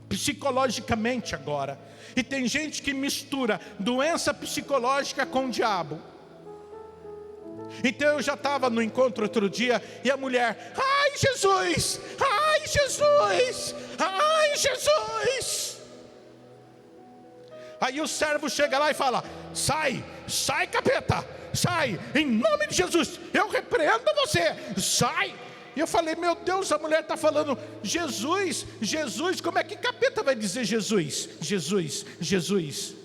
psicologicamente agora. E tem gente que mistura doença psicológica com o diabo. Então eu já estava no encontro outro dia, e a mulher: ai Jesus, ai Jesus, ai Jesus. Aí o servo chega lá e fala: sai, sai capeta, sai, em nome de Jesus, eu repreendo você, sai. E eu falei: meu Deus, a mulher está falando Jesus, Jesus, como é que capeta vai dizer Jesus? Jesus, Jesus.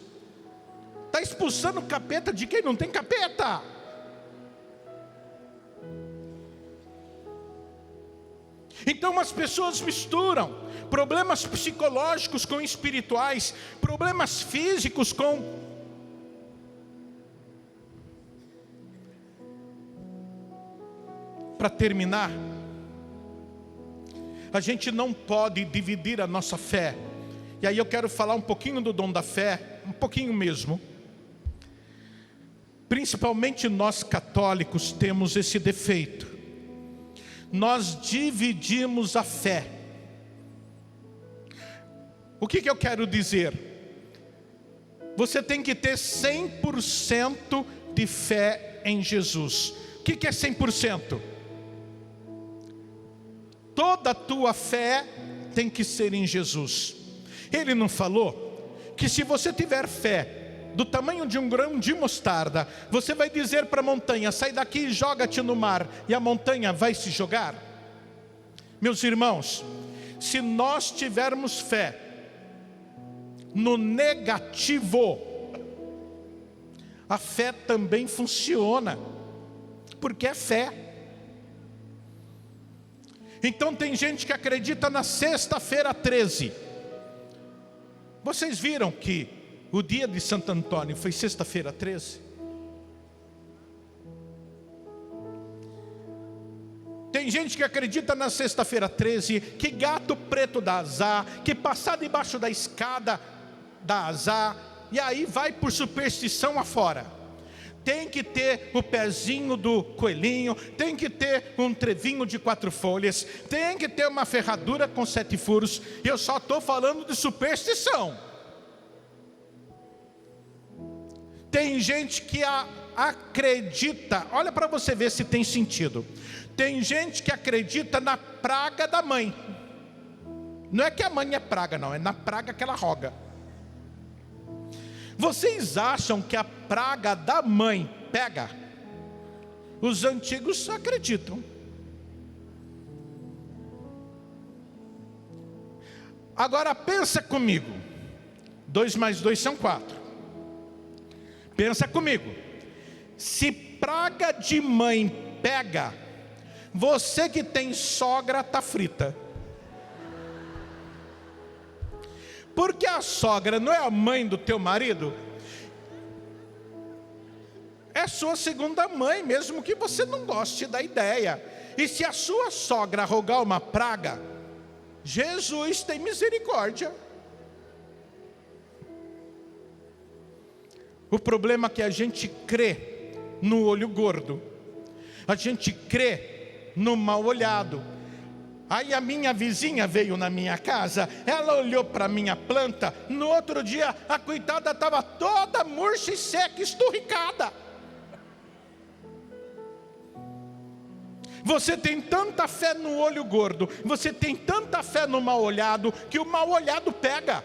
Está expulsando capeta de quem não tem capeta. Então as pessoas misturam problemas psicológicos com espirituais, problemas físicos com... Para terminar, a gente não pode dividir a nossa fé. E aí eu quero falar um pouquinho do dom da fé, um pouquinho mesmo. Principalmente nós católicos temos esse defeito. Nós dividimos a fé. O que eu quero dizer? Você tem que ter 100% de fé em Jesus. O que é 100%? Toda a tua fé tem que ser em Jesus. Ele não falou que se você tiver fé do tamanho de um grão de mostarda, você vai dizer para a montanha: sai daqui e joga-te no mar, e a montanha vai se jogar? Meus irmãos, se nós tivermos fé no negativo, a fé também funciona, porque é fé. Então tem gente que acredita na sexta-feira 13. Vocês viram que o dia de Santo Antônio foi sexta-feira 13? Tem gente que acredita na sexta-feira 13, que gato preto dá azar, que passar debaixo da escada dá azar, e aí vai por superstição afora. Tem que ter o pezinho do coelhinho, tem que ter um trevinho de 4 folhas, tem que ter uma ferradura com 7 furos. Eu só estou falando de superstição. Tem gente que acredita, olha para você ver se tem sentido. Tem gente que acredita na praga da mãe. Não é que a mãe é praga, não, é na praga que ela roga. Vocês acham que a praga da mãe pega? Os antigos acreditam. Agora pensa comigo. 2 mais 2 são 4. Pensa comigo. Se praga de mãe pega, você que tem sogra está frita. Porque a sogra não é a mãe do teu marido? É sua segunda mãe, mesmo que você não goste da ideia. E se a sua sogra rogar uma praga, Jesus tem misericórdia. O problema é que a gente crê no olho gordo. A gente crê no mal olhado. Aí a minha vizinha veio na minha casa, ela olhou para a minha planta, no outro dia a coitada estava toda murcha e seca, esturricada. Você tem tanta fé no olho gordo, você tem tanta fé no mal olhado, que o mal olhado pega,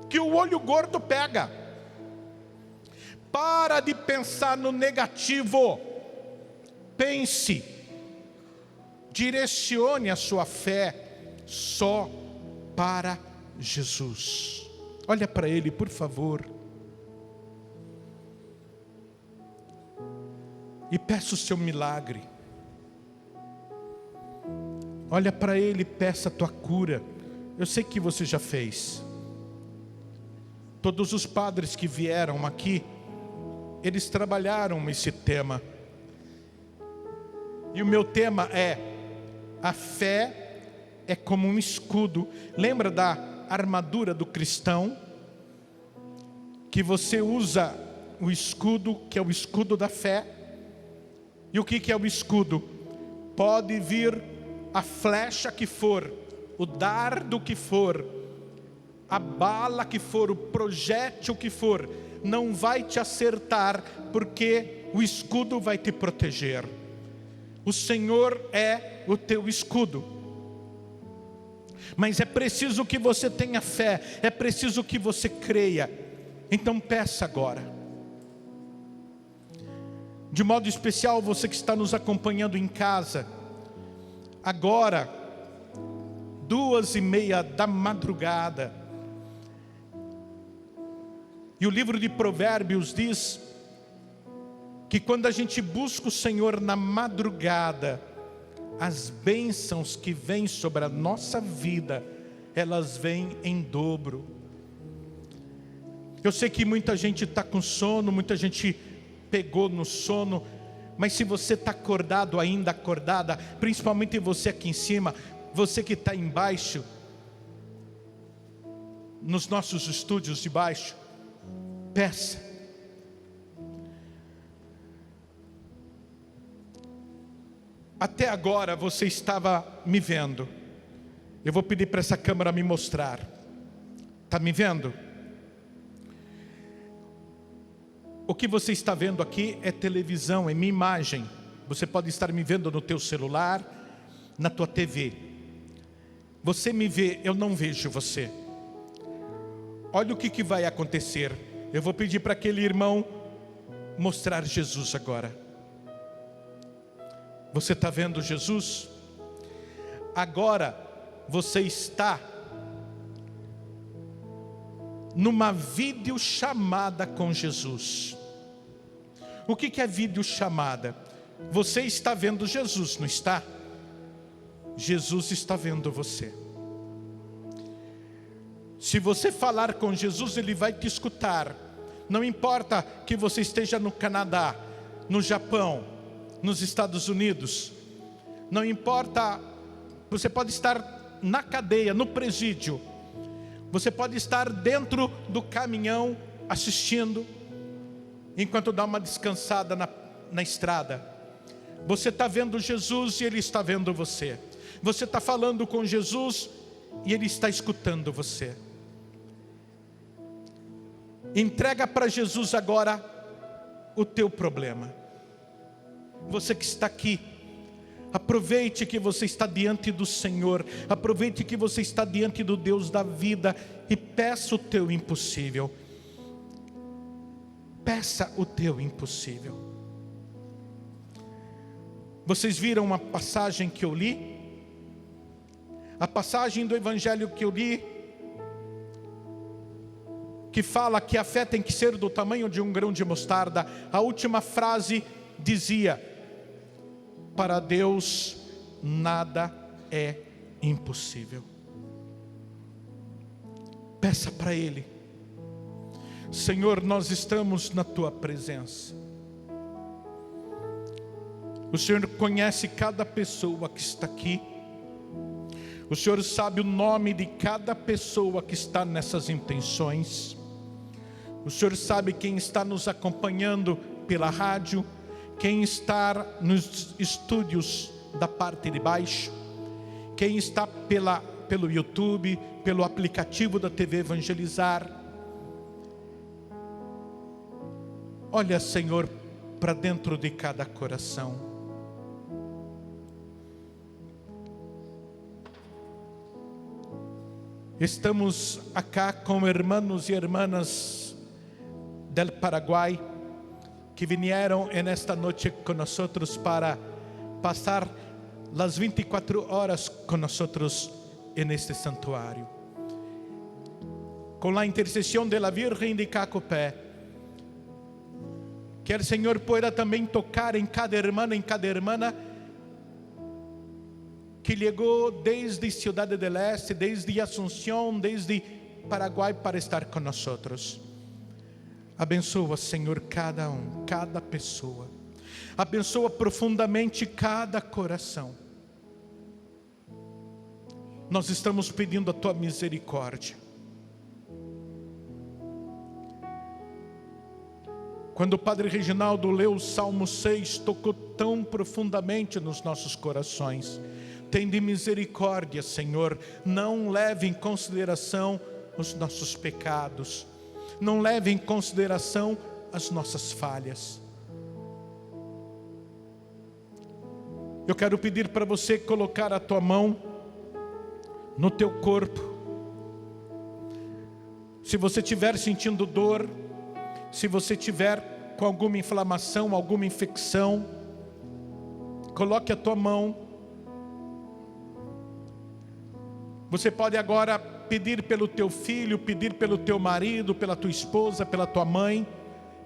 que o olho gordo pega. Para de pensar no negativo, pense. Direcione a sua fé só para Jesus. Olha para Ele, por favor. E peça o seu milagre. Olha para Ele e peça a tua cura. Eu sei que você já fez. Todos os padres que vieram aqui, eles trabalharam esse tema. E o meu tema é: a fé é como um escudo. Lembra da armadura do cristão? Que você usa o escudo, que é o escudo da fé. E o que é o escudo? Pode vir a flecha que for, o dardo que for, a bala que for, o projétil que for, não vai te acertar, porque o escudo vai te proteger. O Senhor é o teu escudo. Mas é preciso que você tenha fé, é preciso que você creia. Então peça agora. De modo especial, você que está nos acompanhando em casa, agora, 2:30 da madrugada. E o livro de Provérbios diz que quando a gente busca o Senhor na madrugada, as bênçãos que vêm sobre a nossa vida, elas vêm em dobro. Eu sei que muita gente está com sono, muita gente pegou no sono, mas se você está acordado ainda, acordada, principalmente você aqui em cima, você que está embaixo, nos nossos estúdios de baixo, peça. Até agora você estava me vendo. Eu vou pedir para essa câmera me mostrar. Está me vendo? O que você está vendo aqui é televisão, é minha imagem. Você pode estar me vendo no teu celular, na tua TV. Você me vê, eu não vejo você. olha o que vai acontecer. Eu vou pedir para aquele irmão mostrar Jesus agora. Você está vendo Jesus? Agora você está numa videochamada com Jesus. O que é videochamada? Você está vendo Jesus, não está? Jesus está vendo você. Se você falar com Jesus, Ele vai te escutar. Não importa que você esteja no Canadá, no Japão, nos Estados Unidos. Não importa, você pode estar na cadeia, no presídio. Você pode estar dentro do caminhão assistindo, enquanto dá uma descansada na estrada. Você está vendo Jesus e Ele está vendo você. Você está falando com Jesus e Ele está escutando você. Entrega para Jesus agora o teu problema. Você que está aqui, aproveite que você está diante do Senhor. Aproveite que você está diante do Deus da vida e peça o teu impossível. Peça o teu impossível. Vocês viram uma passagem que eu li? A passagem do Evangelho que eu li, que fala que a fé tem que ser do tamanho de um grão de mostarda. A última frase dizia: para Deus nada é impossível. Peça para Ele: Senhor, nós estamos na Tua presença. O Senhor conhece cada pessoa que está aqui. O Senhor sabe o nome de cada pessoa que está nessas intenções. O Senhor sabe quem está nos acompanhando pela rádio, quem está nos estúdios da parte de baixo, quem está pelo YouTube, pelo aplicativo da TV Evangelizar. Olha, Senhor, para dentro de cada coração. Estamos acá com irmãos e irmãs del Paraguai que vieram nesta noite com nós para passar as 24 horas com nós neste santuário. Com a intercessão da Virgem de Cacupé, que o Senhor pueda também tocar em cada irmão, em cada irmã que chegou desde Cidade del Este, desde Asunción, desde Paraguai para estar com nós. Abençoa, Senhor, cada um, cada pessoa. Abençoa profundamente cada coração. Nós estamos pedindo a Tua misericórdia. Quando o Padre Reginaldo leu o Salmo 6, tocou tão profundamente nos nossos corações. Tem de misericórdia, Senhor. Não leve em consideração os nossos pecados. Não leve em consideração as nossas falhas. Eu quero pedir para você colocar a tua mão no teu corpo. Se você estiver sentindo dor, se você estiver com alguma inflamação, alguma infecção, coloque a tua mão. Você pode agora pedir pelo teu filho, pedir pelo teu marido, pela tua esposa, pela tua mãe,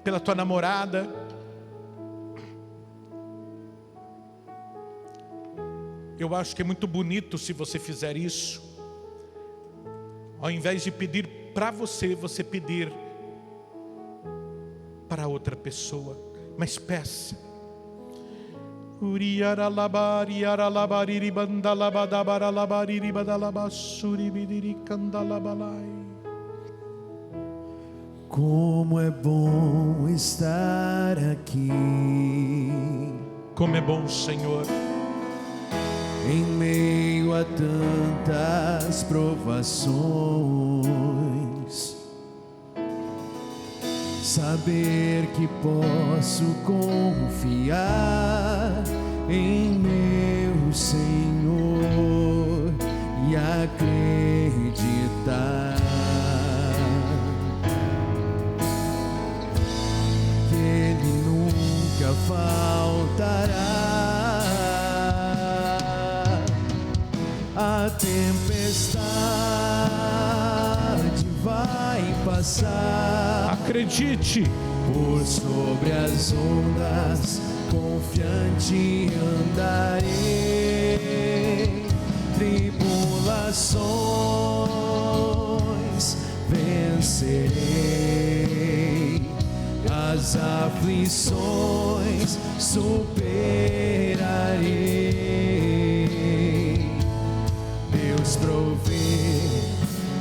pela tua namorada. Eu acho que é muito bonito se você fizer isso. Ao invés de pedir para você, você pedir para outra pessoa. Mas peça. Como é bom estar aqui. Como é bom, Senhor, em meio a tantas provações, saber que posso confiar em meu Senhor e acreditar A tempestade vai passar. Acredite. Por sobre as ondas, confiante andarei. Tribulações vencerei. As aflições superarei. Deus provê,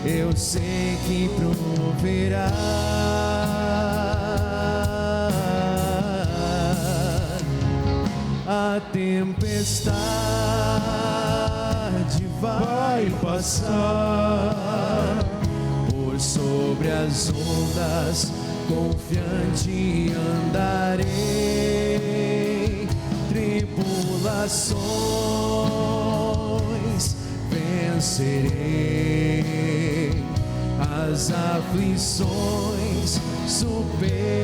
eu sei que proverá. A tempestade vai passar. Por sobre as ondas, confiante andarei. Tribulações vencerei. As aflições superarei.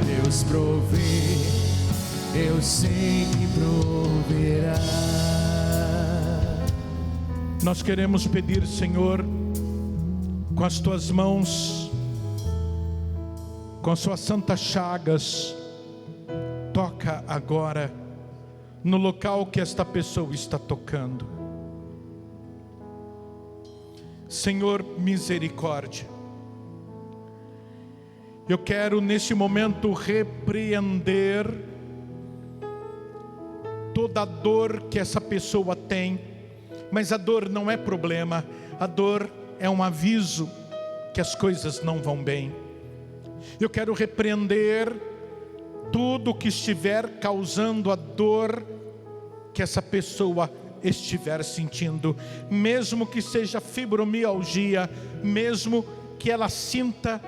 Deus provê, eu sei que proverá. Nós queremos pedir, Senhor, com as tuas mãos, com as suas santas chagas, toca agora no local que esta pessoa está tocando. Senhor, misericórdia. Eu quero nesse momento repreender toda a dor que essa pessoa tem, mas a dor não é problema, a dor é um aviso que as coisas não vão bem. Eu quero repreender tudo que estiver causando a dor que essa pessoa estiver sentindo, mesmo que seja fibromialgia, mesmo que ela sinta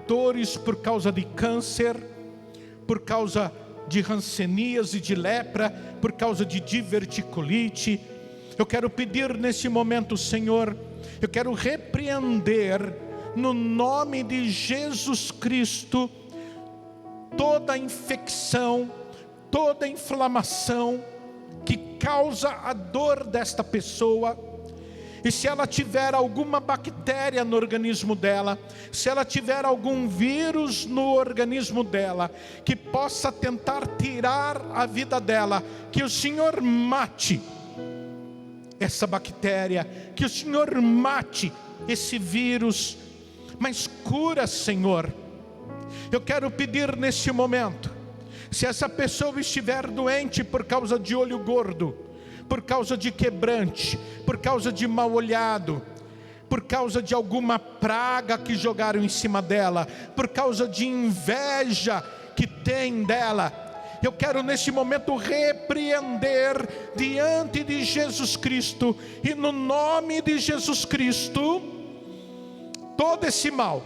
dores por causa de câncer, por causa de hanseníase, de lepra, por causa de diverticulite. Eu quero pedir nesse momento, Senhor, eu quero repreender no nome de Jesus Cristo toda infecção, toda inflamação que causa a dor desta pessoa. E se ela tiver alguma bactéria no organismo dela, se ela tiver algum vírus no organismo dela, que possa tentar tirar a vida dela, que o Senhor mate essa bactéria, que o Senhor mate esse vírus, mas cura, Senhor. Eu quero pedir neste momento, se essa pessoa estiver doente por causa de olho gordo, por causa de quebrante, por causa de mal olhado, por causa de alguma praga que jogaram em cima dela, por causa de inveja que tem dela, eu quero nesse momento repreender diante de Jesus Cristo, e no nome de Jesus Cristo, todo esse mal.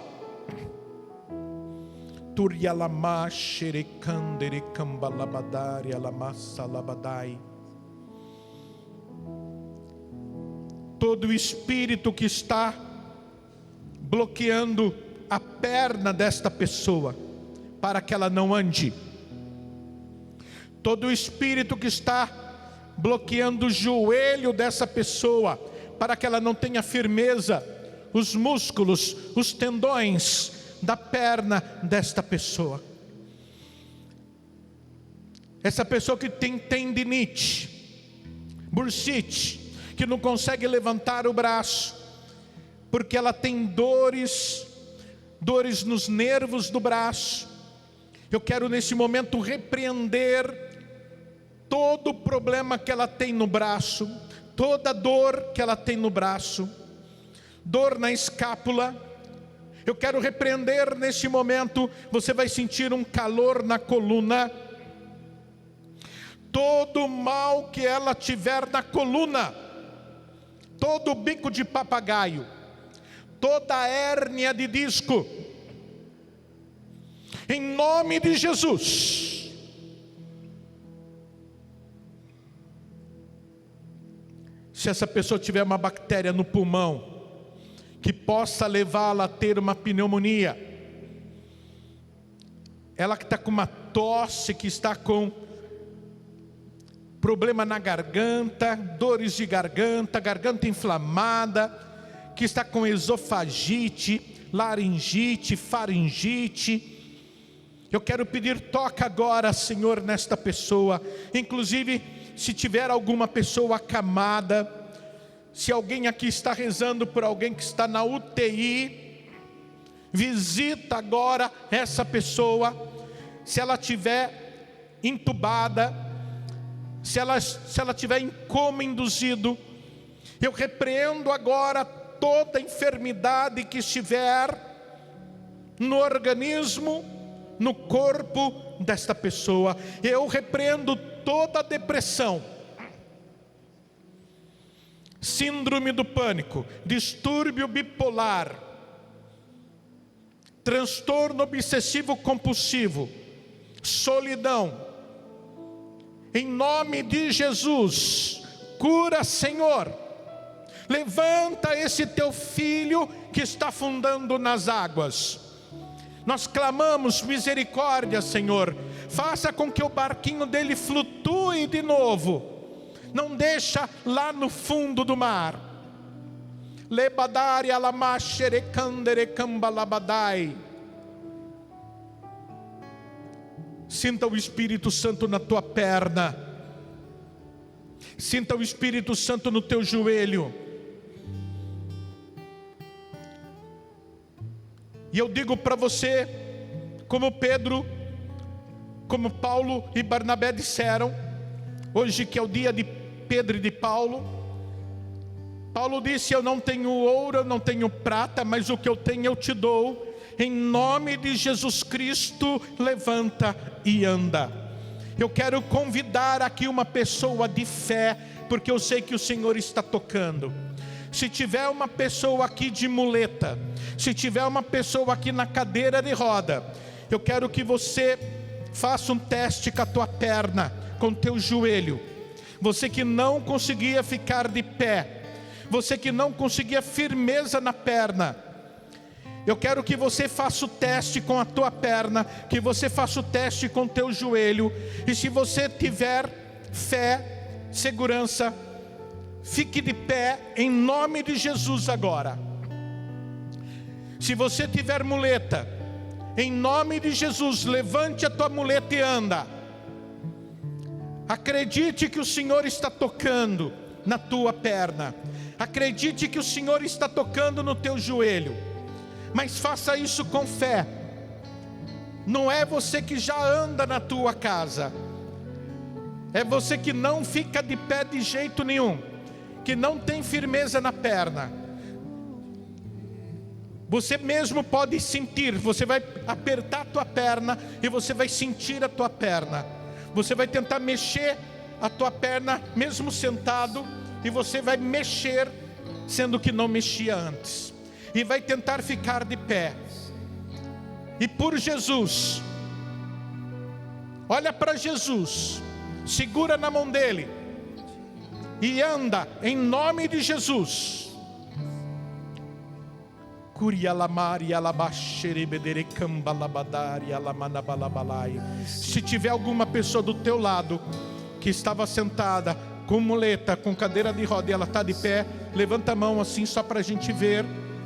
Turialama xerecandere cambalabadari alamassa labadai. Todo espírito que está bloqueando a perna desta pessoa para que ela não ande, todo espírito que está bloqueando o joelho dessa pessoa para que ela não tenha firmeza, os músculos, os tendões da perna desta pessoa. Essa pessoa que tem tendinite, bursite, que não consegue levantar o braço, porque ela tem dores nos nervos do braço. Eu quero nesse momento repreender todo o problema que ela tem no braço, toda dor que ela tem no braço, dor na escápula. Eu quero repreender neste momento, você vai sentir um calor na coluna, todo o mal que ela tiver na coluna, todo o bico de papagaio, toda a hérnia de disco, em nome de Jesus. Se essa pessoa tiver uma bactéria no pulmão, que possa levá-la a ter uma pneumonia, ela que está com uma tosse, que está com problema na garganta, dores de garganta, garganta inflamada, que está com esofagite, laringite, faringite. Eu quero pedir, toca agora, Senhor, nesta pessoa. Inclusive, se tiver alguma pessoa acamada, se alguém aqui está rezando por alguém que está na UTI, visita agora essa pessoa. Se ela estiver entubada, se ela tiver em coma induzido, eu repreendo agora toda enfermidade que estiver no organismo, no corpo desta pessoa. Eu repreendo toda depressão, síndrome do pânico, distúrbio bipolar, transtorno obsessivo compulsivo, solidão. Em nome de Jesus, cura, Senhor. Levanta esse teu filho que está afundando nas águas. Nós clamamos misericórdia, Senhor. Faça com que o barquinho dele flutue de novo. Não deixa lá no fundo do mar. Lebadari alamashere kandere kambalabadai. Sinta o Espírito Santo na tua perna. Sinta o Espírito Santo no teu joelho. E eu digo para você, como Pedro, como Paulo e Barnabé disseram, hoje que é o dia de Pedro e de Paulo. Paulo disse: eu não tenho ouro, eu não tenho prata, mas o que eu tenho eu te dou. Em nome de Jesus Cristo, levanta e anda. Eu quero convidar aqui uma pessoa de fé, porque eu sei que o Senhor está tocando. Se tiver uma pessoa aqui de muleta, se tiver uma pessoa aqui na cadeira de roda, eu quero que você faça um teste com a tua perna, com o teu joelho. Você que não conseguia ficar de pé, você que não conseguia firmeza na perna, eu quero que você faça o teste com a tua perna, que você faça o teste com o teu joelho. E se você tiver fé, segurança, fique de pé em nome de Jesus agora. Se você tiver muleta, em nome de Jesus, levante a tua muleta e anda. Acredite que o Senhor está tocando na tua perna. Acredite que o Senhor está tocando no teu joelho. Mas faça isso com fé. Não é você que já anda na tua casa. É você que não fica de pé de jeito nenhum, que não tem firmeza na perna. Você mesmo pode sentir, você vai apertar a tua perna e você vai sentir a tua perna. Você vai tentar mexer a tua perna mesmo sentado, e você vai mexer sendo que não mexia antes. E vai tentar ficar de pé. E por Jesus, olha para Jesus, segura na mão dele e anda em nome de Jesus. Se tiver alguma pessoa do teu lado que estava sentada com muleta, com cadeira de roda, e ela está de pé, levanta a mão assim só para a gente ver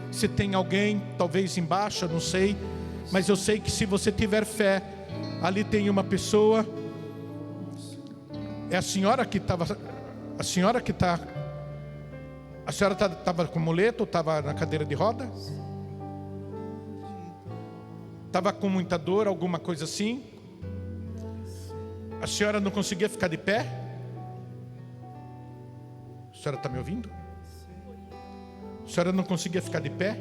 se tem alguém, talvez embaixo, eu não sei, mas eu sei que se você tiver fé, ali tem uma pessoa. É a senhora que estava, a senhora estava com muleta ou estava na cadeira de roda? Estava com muita dor, alguma coisa assim? A senhora não conseguia ficar de pé? A senhora está me ouvindo? A senhora não conseguia ficar de pé?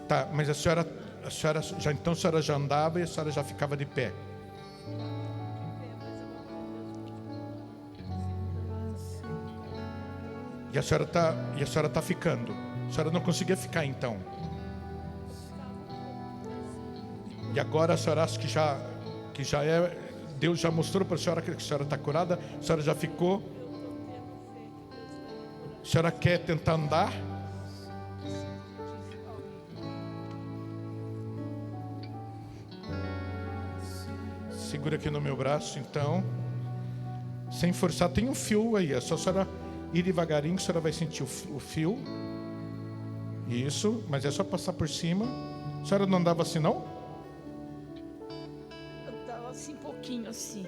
Tá, mas a senhora já, então a senhora já andava e a senhora já ficava de pé. E a senhora está ficando. A senhora não conseguia ficar então. E agora a senhora acha que já é, Deus já mostrou para a senhora que a senhora está curada? A senhora já ficou? A senhora quer tentar andar? Segura aqui no meu braço, então. Sem forçar, tem um fio aí. É só a senhora ir devagarinho que a senhora vai sentir o fio. Isso, mas é só passar por cima. A senhora não andava assim, não? Eu estava assim, pouquinho assim.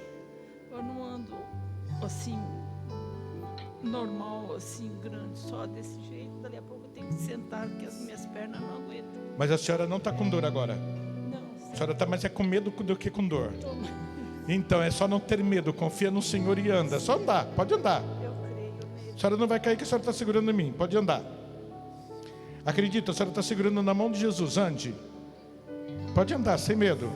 Eu não ando assim, normal, assim, grande, só desse jeito. Dali a pouco eu tenho que sentar, porque as minhas pernas não aguentam. Mas a senhora não está com dor agora? Não, A senhora está mais com medo do que com dor. tô... Então é só não ter medo, confia no Senhor e anda. É só andar, pode andar. Eu creio nele. A senhora não vai cair que a senhora está segurando em mim, pode andar. Acredita, a senhora está segurando na mão de Jesus, ande. Pode andar, sem medo.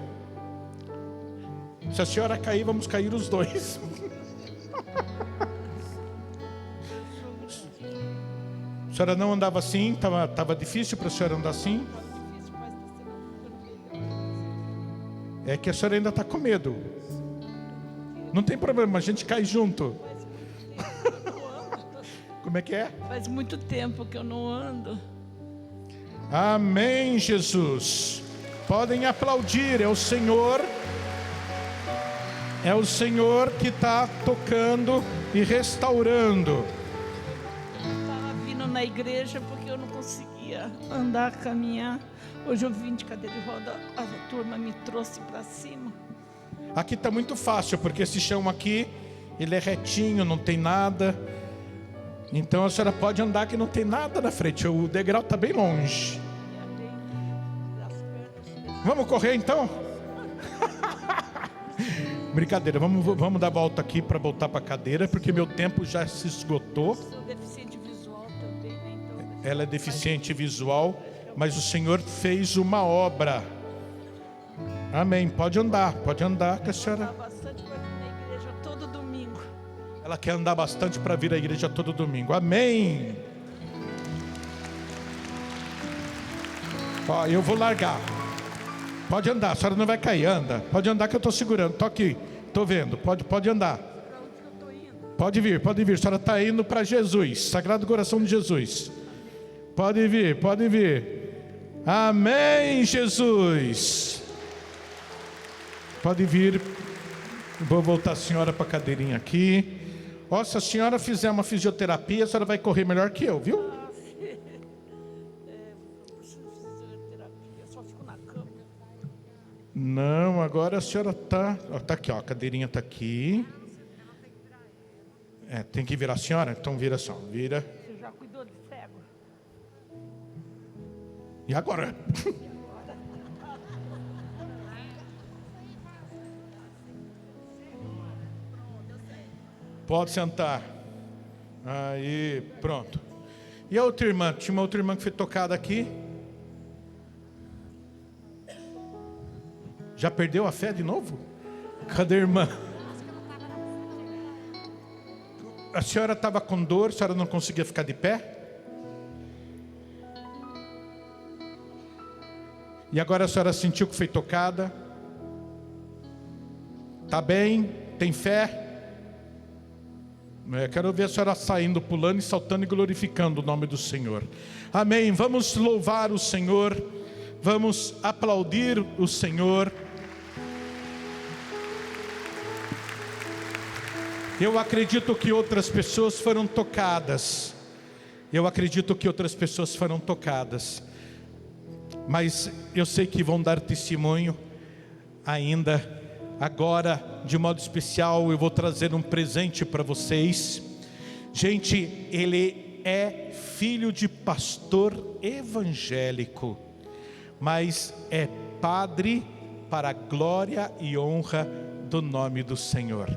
Se a senhora cair, vamos cair os dois. A senhora não andava assim, estava difícil para a senhora andar assim? Difícil, mas está sendo ficando melhor. É que a senhora ainda está com medo. Não tem problema, a gente cai junto. Como é que é? Faz muito tempo que eu não ando. Amém, Jesus. Podem aplaudir, é o Senhor que está tocando e restaurando. Estava vindo na igreja porque eu não conseguia andar, caminhar. Hoje eu vim de cadeira de roda, a turma me trouxe para cima. Aqui está muito fácil, porque esse chão aqui, ele é retinho, não tem nada. Então a senhora pode andar que não tem nada na frente, o degrau está bem longe. Vamos correr então? Brincadeira, vamos dar a volta aqui para voltar para a cadeira, porque meu tempo já se esgotou. Sou deficiente visual também, né? Então, Ela é deficiente visual, mas o Senhor fez uma obra. Amém, pode andar que a senhora... eu bastante para vir na igreja todo domingo. Ela quer andar bastante para vir à igreja todo domingo. Amém. Ó, eu vou largar. Pode andar, a senhora não vai cair, anda. Pode andar que eu estou segurando, estou aqui, estou vendo, pode andar. Para onde que eu estou indo? Pode vir, a senhora está indo para Jesus, Sagrado Coração de Jesus. Pode vir. Amém, Jesus. Pode vir. Vou voltar a senhora para a cadeirinha aqui. Ó, se a senhora fizer uma fisioterapia, a senhora vai correr melhor que eu, viu? Eu preciso de fisioterapia, eu só fico na cama. Não, agora a senhora está aqui, ó, a cadeirinha está aqui. Tem que virar a senhora? Então vira só, vira. Você já cuidou de cego? E agora? Pode sentar. Aí, pronto. E a outra irmã? Tinha uma outra irmã que foi tocada aqui. Já perdeu a fé de novo? Cadê a irmã? A senhora estava com dor, a senhora não conseguia ficar de pé? E agora a senhora sentiu que foi tocada? Está bem? Tem fé? Quero ver a senhora saindo, pulando e saltando e glorificando o nome do Senhor. Amém. Vamos louvar o Senhor. Vamos aplaudir o Senhor. Eu acredito que outras pessoas foram tocadas. Mas eu sei que vão dar testemunho ainda. Agora, de modo especial, eu vou trazer um presente para vocês. Gente, ele é filho de pastor evangélico, mas é padre para a glória e honra do nome do Senhor.